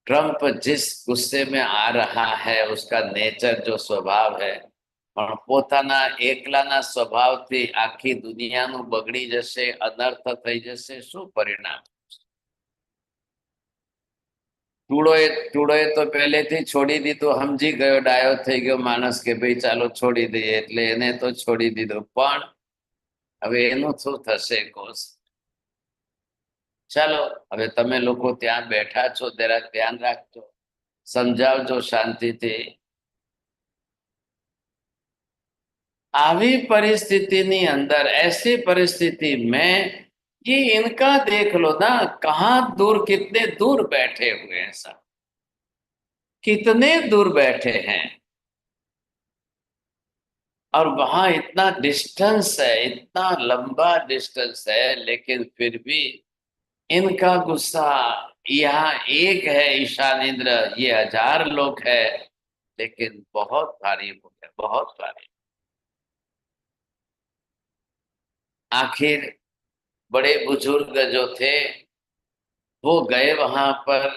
ट्रंप जिस गुस्से में आ रहा है, उसका नेचर जो स्वभाव है, પણ પોતાના એકલાના સ્વભાવથી આખી દુનિયાનું બગડી જશે, અનર્થ થઈ જશે, શું પરિણામ? ટૂડોએ તો પહેલેથી છોડી દીધું, સમજી ગયો, ડાયો થઈ ગયો માણસ કે ભાઈ ચાલો છોડી દઈએ, એટલે એને તો છોડી દીધું, પણ હવે એનું શું થશે કોસ? ચાલો હવે તમે લોકો ત્યાં બેઠા છો, જરા ધ્યાન રાખજો, સમજાવજો શાંતિથી। आवी परिस्थिति नी अंदर, ऐसी परिस्थिति में ये इनका देख लो ना, कहाँ दूर, कितने दूर बैठे हुए हैं सब, कितने दूर बैठे हैं, और वहां इतना डिस्टेंस है, इतना लंबा डिस्टेंस है, लेकिन फिर भी इनका गुस्सा। यहाँ एक है ईशान इंद्र, ये 1000 लोग है, लेकिन बहुत भारी हो गया, बहुत भारी। आखिर बड़े बुजुर्ग जो थे वो गए वहां पर,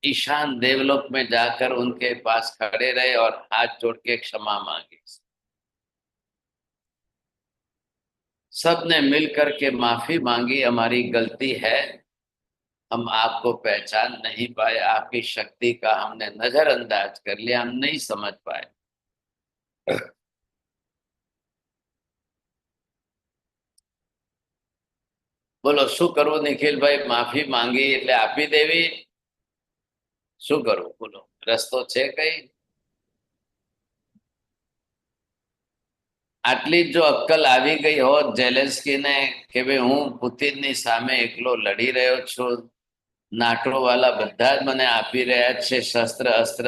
ईशान देवलोक में जाकर उनके पास खड़े रहे और हाथ जोड़ के क्षमा मांगी। सबने मिलकर के माफी मांगी, हमारी गलती है, हम आपको पहचान नहीं पाए, आपकी शक्ति का हमने नजरअंदाज कर लिया, हम नहीं समझ पाए। बोलो शू करो निखिल भाई? माफी मांगी એટલે આપી દેવી? શું કરવું બોલો? રસ્તો છે કઈ? આટલી જો અક્કલ આવી ગઈ હોત જેલેન્સ્કીને કે ભાઈ હું પુતિનની સામે એકલો લડી રહ્યો છું, નાટો વાલા બધા જ મને આપી રહ્યા છે શસ્ત્ર अस्त्र,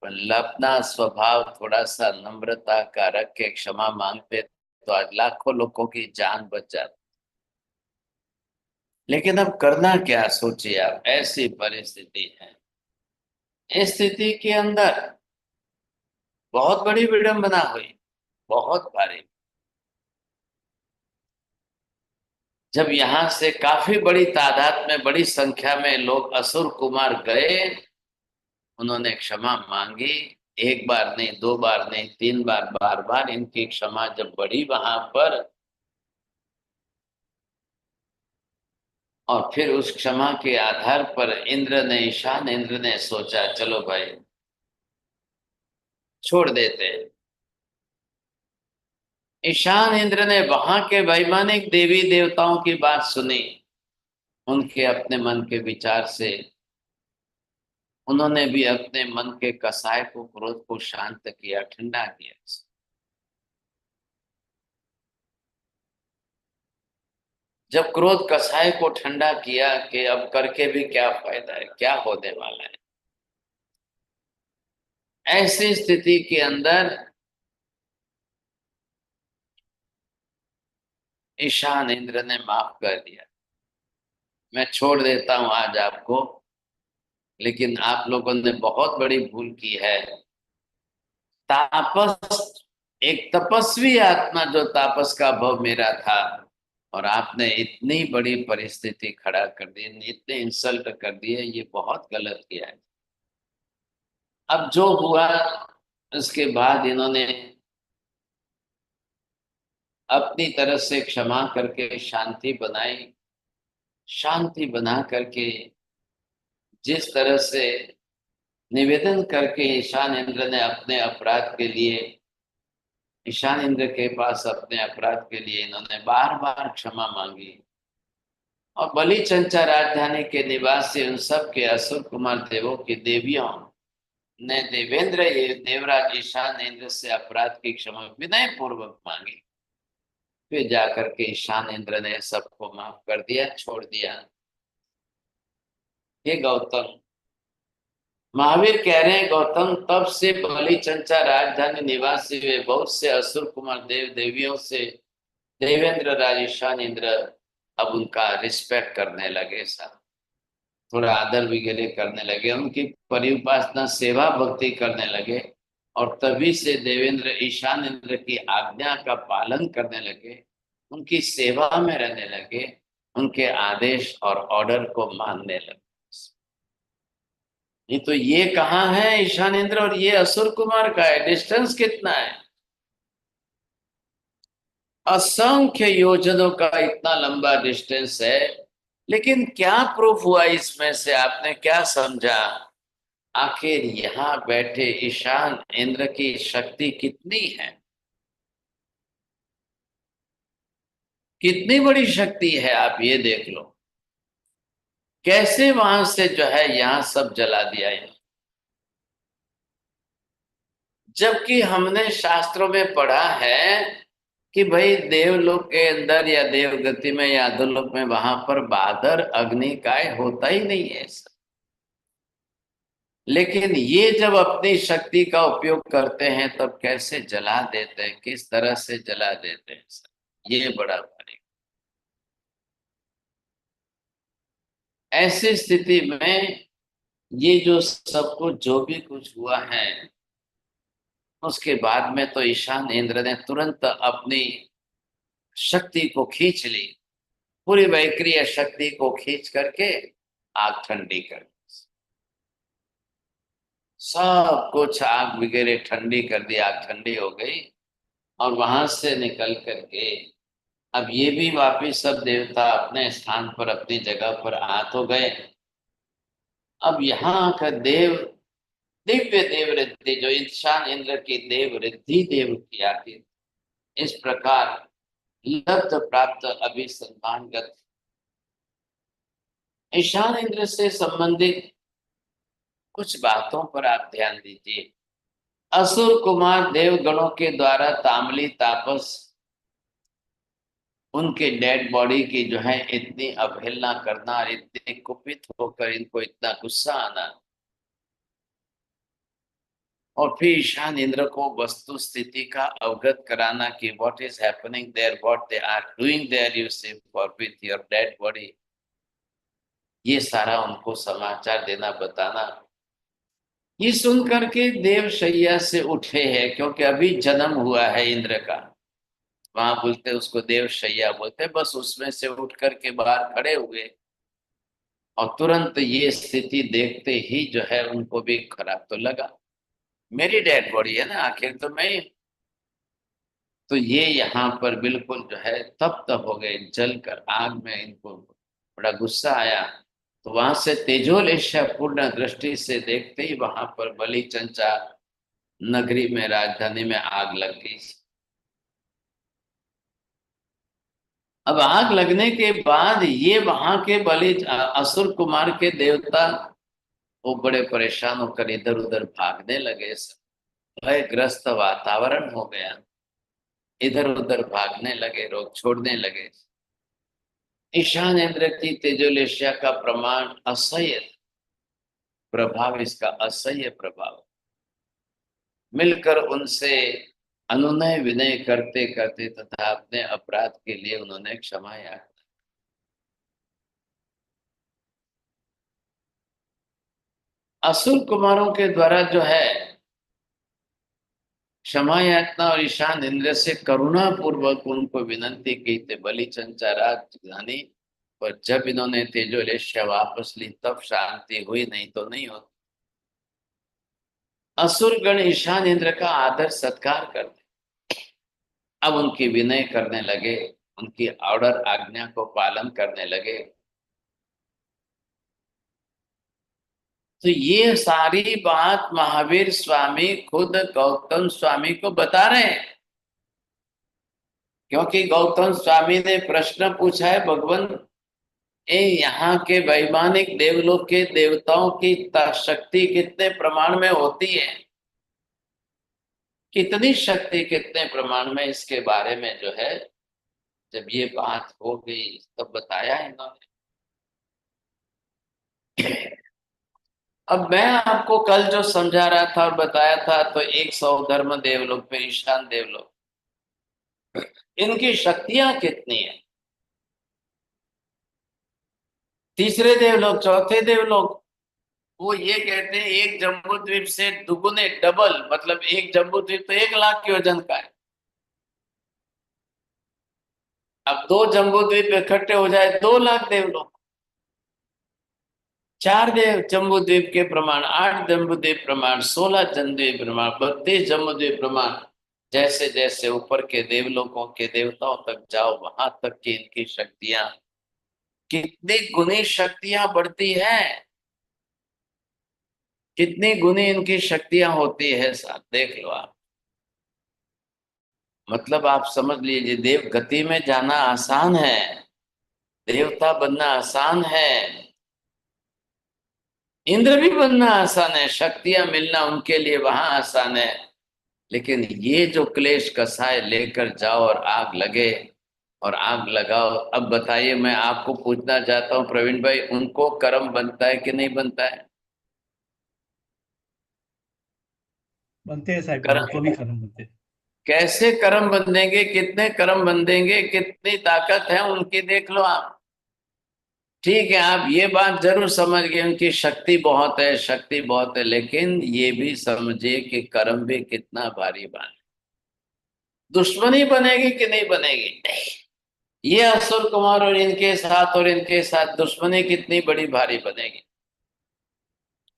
પણ अपना स्वभाव थोड़ा सा नम्रता का रख के क्षमा मांगते तो आज लाखों लोगों की जान बच जाती। लेकिन अब करना क्या, सोचिए आप, ऐसी परिस्थिति है। इस स्थिति के अंदर बहुत बड़ी विडंबना हुई, बहुत भारी। जब यहाँ से काफी बड़ी तादाद में, बड़ी संख्या में लोग असुर कुमार गए, उन्होंने क्षमा मांगी। एक बार नहीं, दो बार नहीं, तीन बार, बार बार इनकी क्षमा जब बढ़ी वहां पर, और फिर उस क्षमा के आधार पर ईशान इंद्र ने सोचा चलो भाई छोड़ देते हैं। ईशान इंद्र ने वहां के वैमानिक देवी देवताओं की बात सुनी, उनके अपने मन के विचार से उन्होंने भी अपने मन के कसाय को, क्रोध को शांत किया, ठंडा किया। जब क्रोध कसाय को ठंडा किया कि अब करके भी क्या फायदा है, क्या होने वाला है, ऐसी स्थिति के अंदर ईशान इंद्र ने माफ कर दिया। मैं छोड़ देता हूं आज आपको, लेकिन आप लोगों ने बहुत बड़ी भूल की है। तापस, एक तपस्वी आत्मा जो तापस का भव मेरा था, और आपने इतनी बड़ी परिस्थिति खड़ा कर दी, इतने इंसल्ट कर दिए, ये बहुत गलत किया है। अब जो हुआ उसके बाद इन्होंने अपनी तरफ से क्षमा करके शांति बनाई। शांति बना करके जिस तरह से निवेदन करके ईशान इंद्र ने अपने अपराध के लिए, ईशान इंद्र के पास अपने अपराध के लिए इन्होंने बार बार क्षमा मांगी, और बलि चंचा राजधानी के निवासी उन सब के असुर कुमार देवों की देवियों ने देवेंद्र ये देवराज ईशान इंद्र से अपराध की क्षमा विनय पूर्वक मांगी। फिर जाकर के ईशान इंद्र ने सबको माफ कर दिया, छोड़ दिया। हे गौतम, महावीर कह रहे हैं गौतम, तब से बलि चंचा राजधानी निवासी हुए बहुत से असुर कुमार देव देवियों से देवेंद्र राज ईशान इंद्र अब उनका रिस्पेक्ट करने लगे, साहब थोड़ा आदर वगैरह करने लगे, उनकी परिउपासना सेवा भक्ति करने लगे, और तभी से देवेंद्र ईशान इंद्र की आज्ञा का पालन करने लगे, उनकी सेवा में रहने लगे, उनके आदेश और ऑर्डर को मानने लगे। नहीं तो ये कहाँ है ईशान इंद्र और ये असुर कुमार का है, डिस्टेंस कितना है? असंख्य योजनों का इतना लंबा डिस्टेंस है। लेकिन क्या प्रूफ हुआ इसमें से, आपने क्या समझा? आखिर यहाँ बैठे ईशान इंद्र की शक्ति कितनी है, कितनी बड़ी शक्ति है, आप ये देख लो। कैसे वहां से जो है यहाँ सब जला दिया है, जबकि हमने शास्त्रों में पढ़ा है कि भाई देवलोक के अंदर या देवगति में या अधोलोक में वहां पर बादर अग्नि काय होता ही नहीं है ऐसा। लेकिन ये जब अपनी शक्ति का उपयोग करते हैं तब कैसे जला देते हैं, किस तरह से जला देते हैं, ये बड़ा भारी। ऐसी स्थिति में ये जो सब कुछ जो भी कुछ हुआ है, उसके बाद में तो ईशान इंद्र ने तुरंत अपनी शक्ति को खींच ली, पूरी वैक्रिय शक्ति को खींच करके आग ठंडी कर दी, सब कुछ आग वगैरह ठंडी कर दी, आग ठंडी हो गई। और वहां से निकल करके अब ये भी वापिस सब देवता अपने स्थान पर, अपनी जगह पर आ तो गए। अब यहाँ का देव दिव्य देव रिद्धि, जो ईशान इंद्र की देव रिद्धि देव किया थी, इस प्रकार लब्ध प्राप्त अभिसंधानगत ईशान इंद्र से संबंधित कुछ बातों पर आप ध्यान दीजिए। असुर कुमार देवगणों के द्वारा तामली तापस उनके डेड बॉडी की जो है इतनी अवहेलना करना, और इतने कुपित होकर इनको इतना गुस्सा आना, और फिर ईशान इंद्र को वस्तु स्थिति का अवगत कराना कि what is happening there, what they are doing there, you see for with your dead body, ये सारा उनको समाचार देना, बताना। ये सुन करके देव शैया से उठे हैं, क्योंकि अभी जन्म हुआ है इंद्र का। वहां बोलते उसको देव शैया बोलते, बस उसमें से उठ करके बाहर खड़े हुए और तुरंत ये स्थिति देखते ही जो है उनको भी खराब तो लगा, मेरी डेड बॉडी है ना, आखिर तो मैं तो ये यहाँ पर बिल्कुल जो है तप्त हो गए, जलकर आग में, इनको बड़ा गुस्सा आया। तो वहां से तेजोलेशा पूर्ण दृष्टि से देखते ही वहां पर बलि चंचा नगरी में, राजधानी में आग लग गई। अब आग लगने के बाद ये वहां के बलि असुर कुमार के देवता वो बड़े परेशान होकर इधर उधर भागने लगे, भयग्रस्त वातावरण हो गया, इधर उधर भागने लगे, रोग छोड़ने लगे। ईशान इंद्र की तेजोलेशिया का प्रमाण असह्य, प्रभाव इसका असह्य प्रभाव, मिलकर उनसे अनुनय विनय करते करते तथा अपने अपराध के लिए उन्होंने क्षमा याचना। असुर कुमारों के द्वारा जो है क्षमा याचना और ईशान इंद्र से करुणा पूर्वक उनको विनंती की थी बलि चंचा राजधानी पर, जब इन्होंने तेजोलेशिया वापस ली तब शांति हुई, नहीं तो नहीं होती। असुर गण ईशान इंद्र का आदर सत्कार करते, अब उनकी विनय करने लगे, उनकी ऑर्डर आज्ञा को पालन करने लगे। तो ये सारी बात महावीर स्वामी खुद गौतम स्वामी को बता रहे हैं, क्योंकि गौतम स्वामी ने प्रश्न पूछा है, भगवान यहाँ के वैमानिक देवलोक के देवताओं की शक्ति कितने प्रमाण में होती है, कितनी शक्ति कितने प्रमाण में, इसके बारे में जो है जब ये बात हो गई तब बताया इन्होंने। अब मैं आपको कल जो समझा रहा था और बताया था, तो 100 धर्म देवलोक पे ईशान देवलोक, इनकी शक्तियां कितनी है, तीसरे देवलोक, चौथे देवलोक, वो ये कहते हैं एक जम्बू द्वीप से दुगुने, डबल, मतलब एक जम्बू द्वीप तो 1 लाख के वजन का है। अब 2 जम्बू द्वीप इकट्ठे हो जाए 2 लाख देवलोक, 4 देव जम्बू द्वीप के प्रमाण, 8 जम्बू द्वीप प्रमाण, 16 जम्बूद्वीप प्रमाण, 32 जम्बूद्वीप प्रमाण। जैसे जैसे ऊपर के देवलोकों के देवताओं तक जाओ वहां तक की इनकी शक्तियां, कितनी गुनी शक्तियां बढ़ती हैं, कितनी गुनी इनकी शक्तियां होती है, साथ देख लो आप। मतलब आप समझ लीजिए, देव गति में जाना आसान है, देवता बनना आसान है, इंद्र भी बनना आसान है, शक्तियां मिलना उनके लिए वहां आसान है, लेकिन ये जो क्लेश कसाय लेकर जाओ और आग लगे और आग लगाओ। अब बताइए, मैं आपको पूछना चाहता हूं प्रवीण भाई, उनको कर्म बनता है कि नहीं बनता है? बनते हैं साहब, कर्म उनको भी कर्म बनते हैं। कैसे कर्म बंधेंगे, कितने कर्म बंधेंगे, कितनी ताकत है उनकी, देख लो आप। ठीक है, आप ये बात जरूर समझ गए उनकी शक्ति बहुत है, शक्ति बहुत है, लेकिन ये भी समझिए कि कर्म भी कितना भारी बात, दुश्मनी बनेगी कि नहीं बनेगी? ये असुर कुमार और इनके साथ दुश्मनी कितनी बड़ी भारी बनेगी।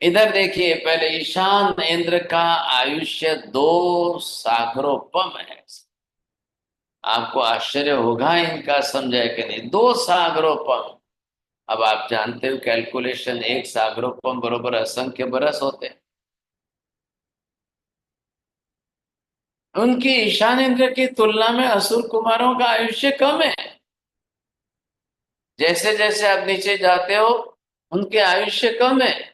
इधर देखिए, पहले ईशान इंद्र का आयुष्य 2 सागरोपम है। आपको आश्चर्य होगा इनका, समझे कि नहीं, 2 सागरोपम। अब आप जानते हो कैलकुलेशन, 1 सागरोपम बरोबर असंख्य बरस होते हैं। उनकी ईशान इंद्र की तुलना में असुर कुमारों का आयुष्य कम है। जैसे जैसे आप नीचे जाते हो उनके आयुष्य कम है,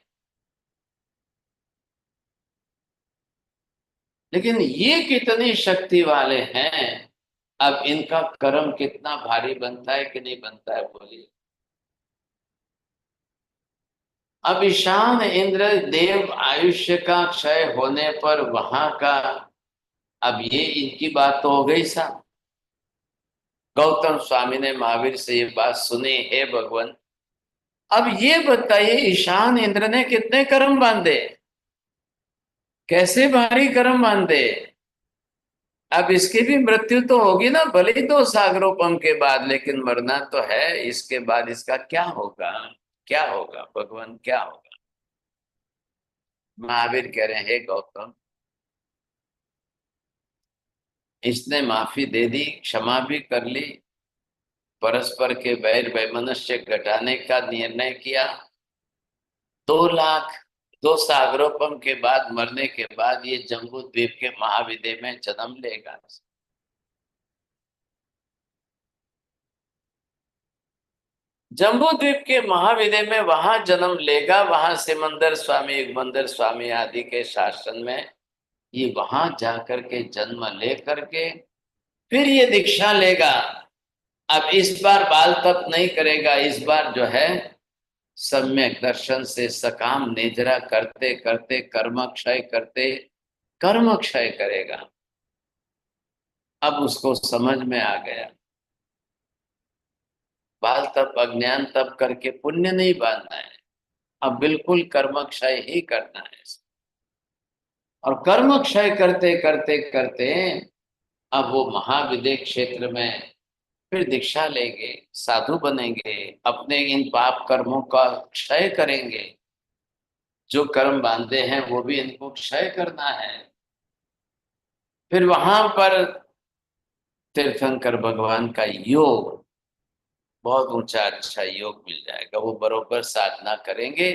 लेकिन ये कितनी शक्ति वाले हैं। अब इनका कर्म कितना भारी बनता है कि नहीं बनता है, बोलिए। अब ईशान इंद्र देव आयुष्य का क्षय होने पर वहां का, अब ये इनकी बात तो हो गई सा। गौतम स्वामी ने महावीर से ये बात सुनी, हे भगवान अब ये बताइए ईशान इंद्र ने कितने कर्म बांधे, कैसे भारी कर्म बांधे। अब इसकी भी मृत्यु तो होगी ना, भले ही 2 सागरोपम के बाद, लेकिन मरना तो है। इसके बाद इसका क्या होगा? क्या होगा भगवान, क्या होगा? महावीर कह रहे हैं, हे गौतम, इसने माफी दे दी, क्षमा भी कर ली, परस्पर के वैर वैमनस्य घटाने का निर्णय किया। 2 लाख 2 सागरोपम के बाद, मरने के बाद ये जम्बू द्वीप के महाविदय में जन्म लेगा। जम्बू द्वीप के महाविदय में वहां जन्म लेगा, वहां सिमंदर स्वामी, युगमंदर स्वामी आदि के शासन में ये वहां जाकर के जन्म ले करके फिर ये दीक्षा लेगा। अब इस बार बाल तप नहीं करेगा, इस बार जो है सम्यक दर्शन से सकाम नेजरा करते करते कर्म क्षय करते कर्म क्षय करेगा। अब उसको समझ में आ गया, बाल तप अज्ञान तप करके पुण्य नहीं बांधना है, अब बिल्कुल कर्म क्षय ही करना है। और कर्म क्षय करते करते करते अब वो महाविदय क्षेत्र में फिर दीक्षा लेंगे, साधु बनेंगे, अपने इन पाप कर्मों का क्षय करेंगे। जो कर्म बांधे हैं वो भी इनको क्षय करना है। फिर वहां पर तीर्थंकर भगवान का योग, बहुत ऊंचा अच्छा योग मिल जाएगा। वो बरोबर साधना करेंगे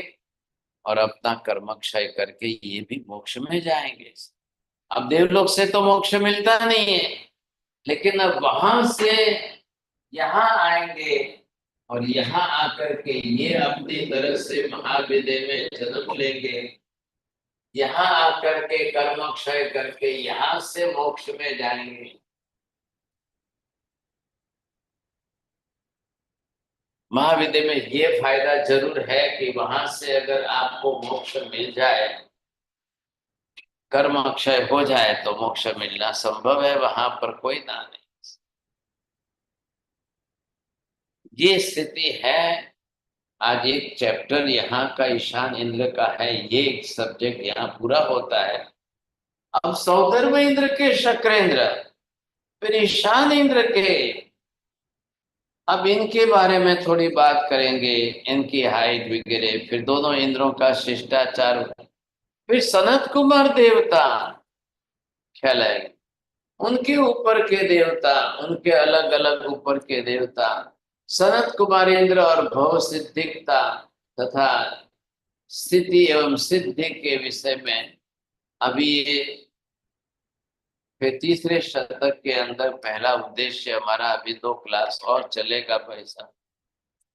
और अपना कर्म क्षय करके ये भी मोक्ष में जाएंगे। अब देवलोक से तो मोक्ष मिलता नहीं है, लेकिन अब वहां से यहाँ आएंगे और यहाँ आकर के ये अपनी तरह से महाविद्य में जन्म लेंगे। यहाँ आकर के कर्म क्षय करके यहाँ से मोक्ष में जाएंगे। महाविद्य में ये फायदा जरूर है कि वहां से अगर आपको मोक्ष मिल जाए, कर्म क्षय हो जाए, तो मोक्ष मिलना संभव है, वहां पर कोई ना नहीं। ये स्थिति है। आज एक चैप्टर यहाँ का ईशान इंद्र का है, ये एक सब्जेक्ट यहाँ पूरा होता है। अब सौधर्म इंद्र के शक्रेंद्र, फिर ईशान इंद्र के, अब इनके बारे में थोड़ी बात करेंगे, इनकी हाइट वगैरह, फिर दोनों इंद्रों का शिष्टाचार, फिर सनत कुमार देवता ख्याल आएगी, उनके ऊपर के देवता, उनके अलग अलग ऊपर के देवता, सनत कुमार इंद्र और भव सिद्धिकता तथा स्थिति एवं सिद्धि के विषय में अभी ये फिर तीसरे शतक के अंदर पहला उद्देश्य हमारा। अभी 2 क्लास और चलेगा भाई साहब,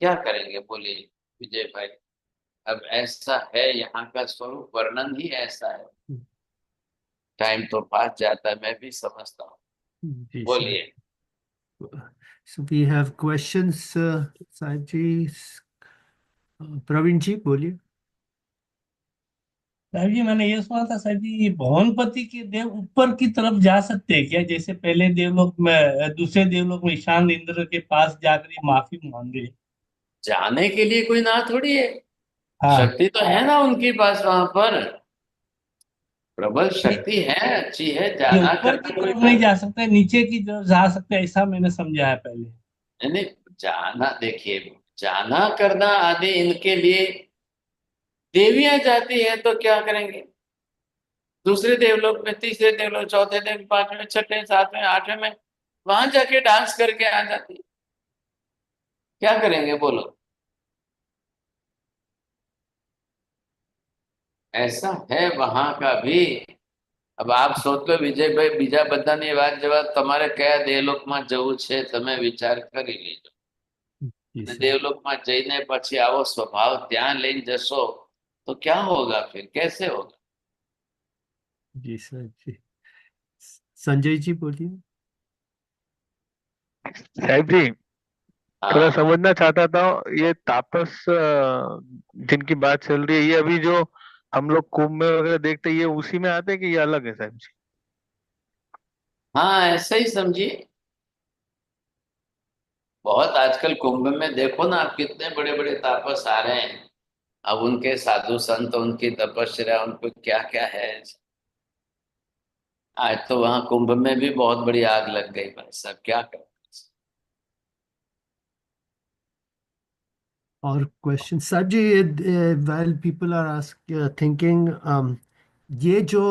क्या करेंगे बोलिए विजय भाई? अब ऐसा है, यहाँ का स्वरूप वर्णन ही ऐसा है। टाइम तो पास जाता है, मैं भी समझता हूँ। जी बोलिए। So we have questions, Sahib जी। प्रवीण जी बोलिए। साहब जी, मैंने ये सुना था साहब जी, ये भवनपति के देव ऊपर की तरफ जा सकते हैं क्या? जैसे पहले देवलोक में, दूसरे देवलोक में ईशान इंद्र के पास जाकर ये माफी मांगे। जाने के लिए कोई ना थोड़ी है, हाँ, शक्ति तो है ना उनके पास, वहां पर प्रबल शक्ति है, अच्छी है। ये जाना ऊपर की करना कोई तरफ नहीं जा सकते, नीचे की तरफ जा सकते, ऐसा मैंने समझा है पहले। नहीं, जाना, देखिए, जाना करना आदि इनके लिए, देवियां जाती है तो क्या करेंगे? दूसरे देवलोक में, तीसरे देवलोक, चौथे देवलोक, 5वें, 6ठे, 7वें, 8वें में वहां जाके डांस करके आ जाती है। क्या करेंगे बोलो? ऐसा है वहां का भी। अब आप सोच लो विजय भाई, बीजा बधानी વાત જવાબ તમારે કયા દેવલોકમાં જવું છે તમે વિચાર કરી લેજો। जी અને सर। દેવલોકમાં જઈને પછી આવો સ્વભાવ ત્યાં લઈને જશો तो क्या होगा, फिर कैसे होगा? जी सर जी। संजय जी बोलिए। साहिब जी, थोड़ा हाँ समझना चाहता था, ये तापस जिनकी बात चल रही है, ये अभी जो हम लोग कुंभ में वगैरह देखते हैं, ये उसी में आते हैं कि ये अलग है साहिब जी? हाँ, ऐसा ही समझिए। बहुत आजकल कुंभ में देखो ना आप, कितने बड़े बड़े तापस आ रहे हैं। अब उनके साधु संत, उनकी तपस्या, उनको क्या क्या है। आज तो वहां कुंभ में भी बहुत बड़ी आग लग गई भाई साहब, क्या करें। और question sir ji, well people are ask thinking, ये जो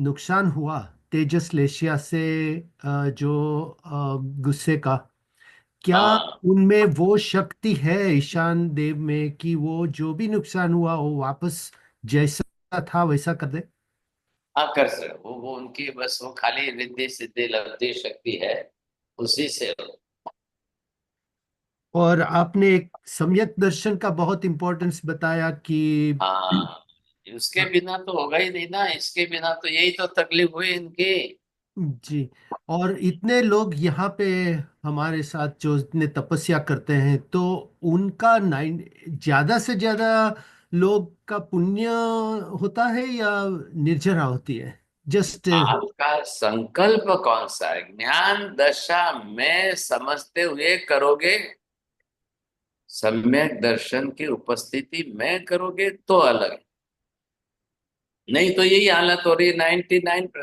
नुकसान हुआ तेजस लेशिया से, जो गुस्से का, क्या हाँ उनमें वो शक्ति है ईशान देव में कि वो जो भी नुकसान हुआ वो वापस जैसा था वैसा कर दे? हाँ कर सर, वो उनकी बस वो खाली रिद्धि सिद्धि लब्धि शक्ति है, उसी से। और आपने एक सम्यक दर्शन का बहुत इंपॉर्टेंस बताया कि हाँ, उसके बिना तो होगा ही नहीं ना, इसके बिना तो यही तो तकलीफ हुई इनकी। जी। और इतने लोग यहाँ पे हमारे साथ जो इतने तपस्या करते हैं, तो उनका ज्यादा से ज्यादा लोग का पुण्य होता है या निर्जरा होती है? जस्ट आपका संकल्प कौन सा है, ज्ञान दशा में समझते हुए करोगे, सम्यक दर्शन की उपस्थिति में करोगे तो अलग है। नहीं तो यही हालत हो रही है 99%।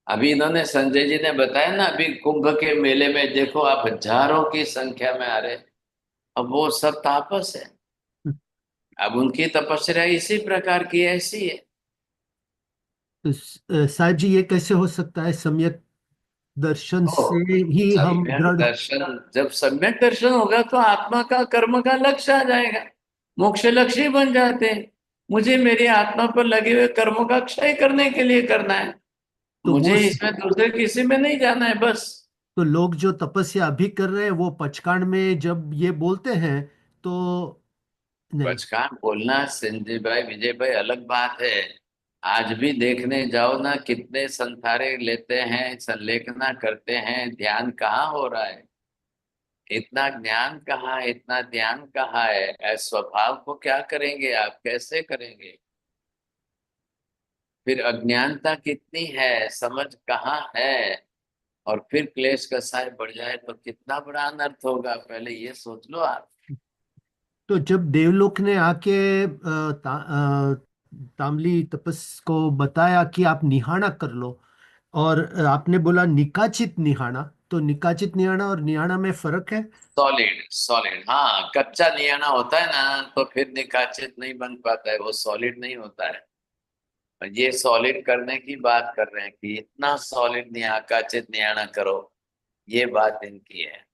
अभी इन्होंने संजय जी ने बताया ना, अभी कुंभ के मेले में देखो आप, हजारों की संख्या में आ रहे। अब वो सब तापस है, अब उनकी तपस्या इसी प्रकार की ऐसी है। साहब जी, ये कैसे हो सकता है? सम्यक दर्शन तो से ही हम सम्यक दृढ़। दर्शन, जब सम्यक दर्शन होगा तो आत्मा का कर्म का लक्ष्य आ जाएगा, मोक्ष लक्ष्य ही बन जाते हैं। मुझे मेरी आत्मा पर लगे हुए कर्मों का क्षय करने के लिए करना है, तो वो मुझे इसमें दूसरे किसी में नहीं जाना है बस। तो लोग जो तपस्या अभी कर रहे हैं वो पचकांड में जब ये बोलते हैं तो नहीं। बचकान बोलना संजय भाई, विजय भाई, अलग बात है। आज भी देखने जाओ ना, कितने संथारे लेते हैं, संलेखना करते हैं, ध्यान कहाँ हो रहा है। इतना ज्ञान कहाँ है, इतना ध्यान कहाँ है। ऐसे स्वभाव को क्या करेंगे आप, कैसे करेंगे। फिर अज्ञानता कितनी है, समझ कहाँ है। और फिर क्लेश कसाय बढ़ जाए तो कितना बड़ा अनर्थ होगा, पहले ये सोच लो आप। तो जब देवलोक ने आके तामली तपस को बताया कि आप निहाना कर लो, और आपने बोला निकाचित निहाना, तो निकाचित निहाना और निहाना में फर्क है? सॉलिड सॉलिड, हाँ, कच्चा नियाना होता है ना तो फिर निकाचित नहीं बन पाता है, वो सॉलिड नहीं होता है। और ये सॉलिड करने की बात कर रहे हैं कि इतना सॉलिड निकाचित नियाना करो, ये बात इनकी है।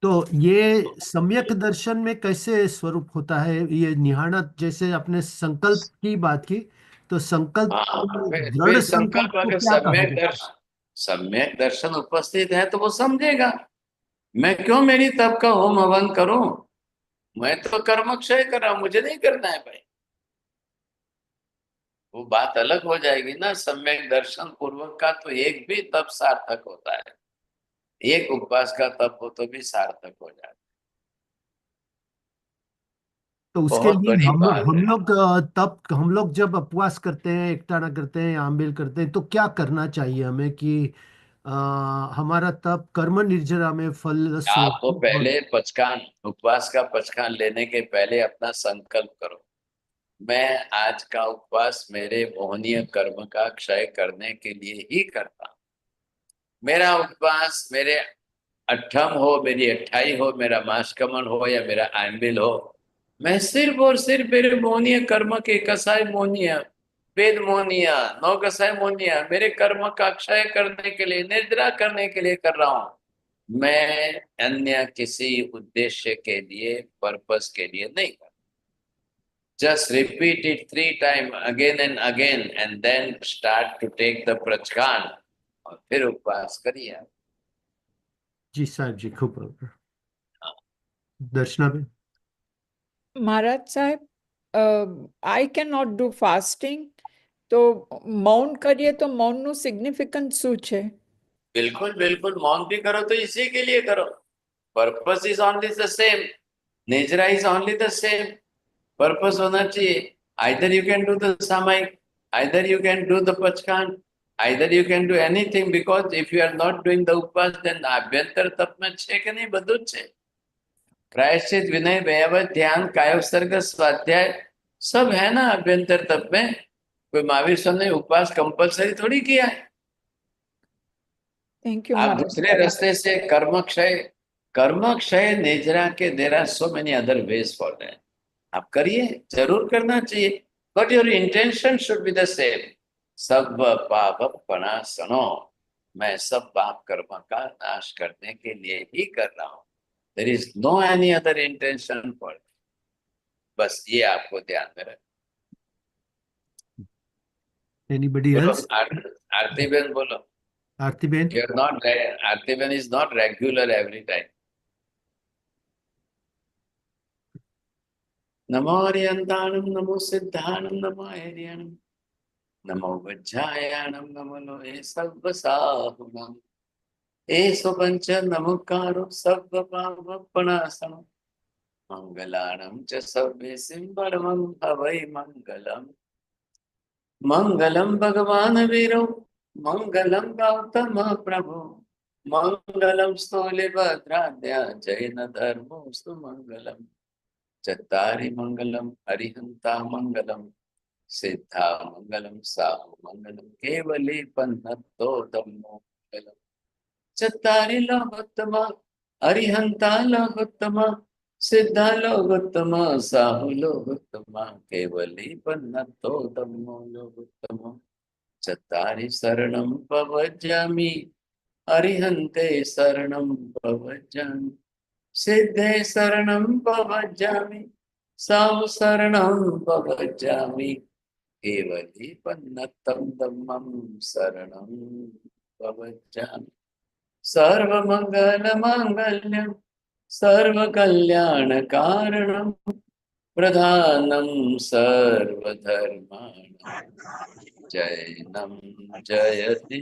तो ये सम्यक दर्शन में कैसे स्वरूप होता है ये निहाना? जैसे आपने संकल्प की बात की, तो संकल्प हाँ, दृढ़ फिर संकल्प संकल्प को अगर क्या कहोगे? सम्यक दर्शन उपस्थित है तो वो समझेगा, मैं क्यों मेरी तप का होम हवन करूं, मैं तो कर्म क्षय कर रहा हूं, मुझे नहीं करना है भाई। वो बात अलग हो जाएगी ना। सम्यक दर्शन पूर्वक का तो एक भी तप सार्थक होता है, एक उपवास का तप हो तो भी सार्थक हो जाता है। तो उसके बहुत लिए बड़ी हम बात हम है। लोग तब हम लोग जब उपवास करते हैं, एकटाना करते हैं, आंबिल करते हैं, तो क्या करना चाहिए हमें कि अ, हमारा तप कर्म निर्जरा में फल आप तो स्वरूप और पहले पचकान, उपवास का पचकान लेने के पहले अपना संकल्प करो, मैं आज का उपवास मेरे मोहनीय कर्म का क्षय करने के लिए ही करता हूं। मेरा उपवास मेरे अट्ठम हो, मेरी अट्ठाई हो, मेरा मासकमल हो या मेरा आंबिल हो, मैं सिर्फ और सिर्फ मेरे मोहनीय कर्म के कसाय मोहनीय, वेद मोहनीय, नौ कसाय मोहनीय, मेरे कर्म का क्षय करने के लिए, निर्जरा करने के लिए कर रहा हूं। मैं अन्य किसी उद्देश्य के लिए, पर्पस के लिए नहीं कर। Just repeat it 3 times again and again and then start to take the pachchakkhan, और फिर उपवास करिए आप। जी साहब जी, खूब बराबर। दर्शना में महाराज साहेब, आई કેન નોટ ડુ ફાસ્ટિંગ, તો મૌન કરીએ તો મૌનનું સિગ્નિફિકન્સ શું છે? बिल्कुल बिल्कुल, मौन भी करो तो इसी के लिए करो। Purpose is only the same, nature is only the same. Purpose होना चाहिए। Either you can do the samayik, either you can do the pachchakkhan, either you can do anything, because if you are not doing the upvas then आभ्यंतर तप में छे के नहीं, બધું જ છે। प्रायश्चित, विनय, वैवत, ध्यान, कायोत्सर्ग, स्वाध्याय सब है ना अभ्यंतर तप में। कोई महावीर स्वामी ने उपवास कंपलसरी थोड़ी किया है। Thank you, आप Maharaj. दूसरे रास्ते से कर्म क्षय निजरा के there are so many other ways for that. आप करिए, जरूर करना चाहिए, but your intention should be the same. सब पाप प्रणाशनो, मैं सब पाप कर्म का नाश करने के लिए ही कर रहा हूँ। There is no any other intention for, बस ये आपको ध्यान में रखना। एनीबडी बोलो एल्स? आरती बेन, बोलो। Aarti ben? You are not, Aarti ben is not regular every time. नमो हरियंताणम, नमो सिद्धाणम, नमो हरियणम, नमो वज्रायाणम, नमो लोहे सर्वसाहुणम, एषु पंच नमोकारो सर्व पापनाशनम, मंगलाणं च सर्वेसिं परमं हवै मंगलम्। मंगलम भगवान वीरो, मंगलम गौतम प्रभु, मंगलम स्थूलिभद्राद्या जैन धर्मोऽस्तु मंगलम। चत्तारि मंगलम हरिहंता मंगलम, सिद्धा मंगलम साहु मंगलम, केवली पन्नतो धम्मो मंगलम। चत्तारि लोकोत्तमा हरिहंता लोकोत्तमा, सिद्धा लोकोत्तमा साहु लोकोत्तमा, केवली पन्नतो धम्मो लोकोत्तमा। चत्तारि शरणं प्रव्रजामि, अरिहन्ते शरणं प्रव्रजामि, सिद्धे शरणं प्रव्रजामि, साहु शरणं प्रव्रजामि, केवली पन्नतं धम्मं शरणं प्रव्रजामि। सर्वमंगलमांगल्यं सर्वकल्याणकारणं, प्रधानं सर्वधर्माणां, जैनं जयति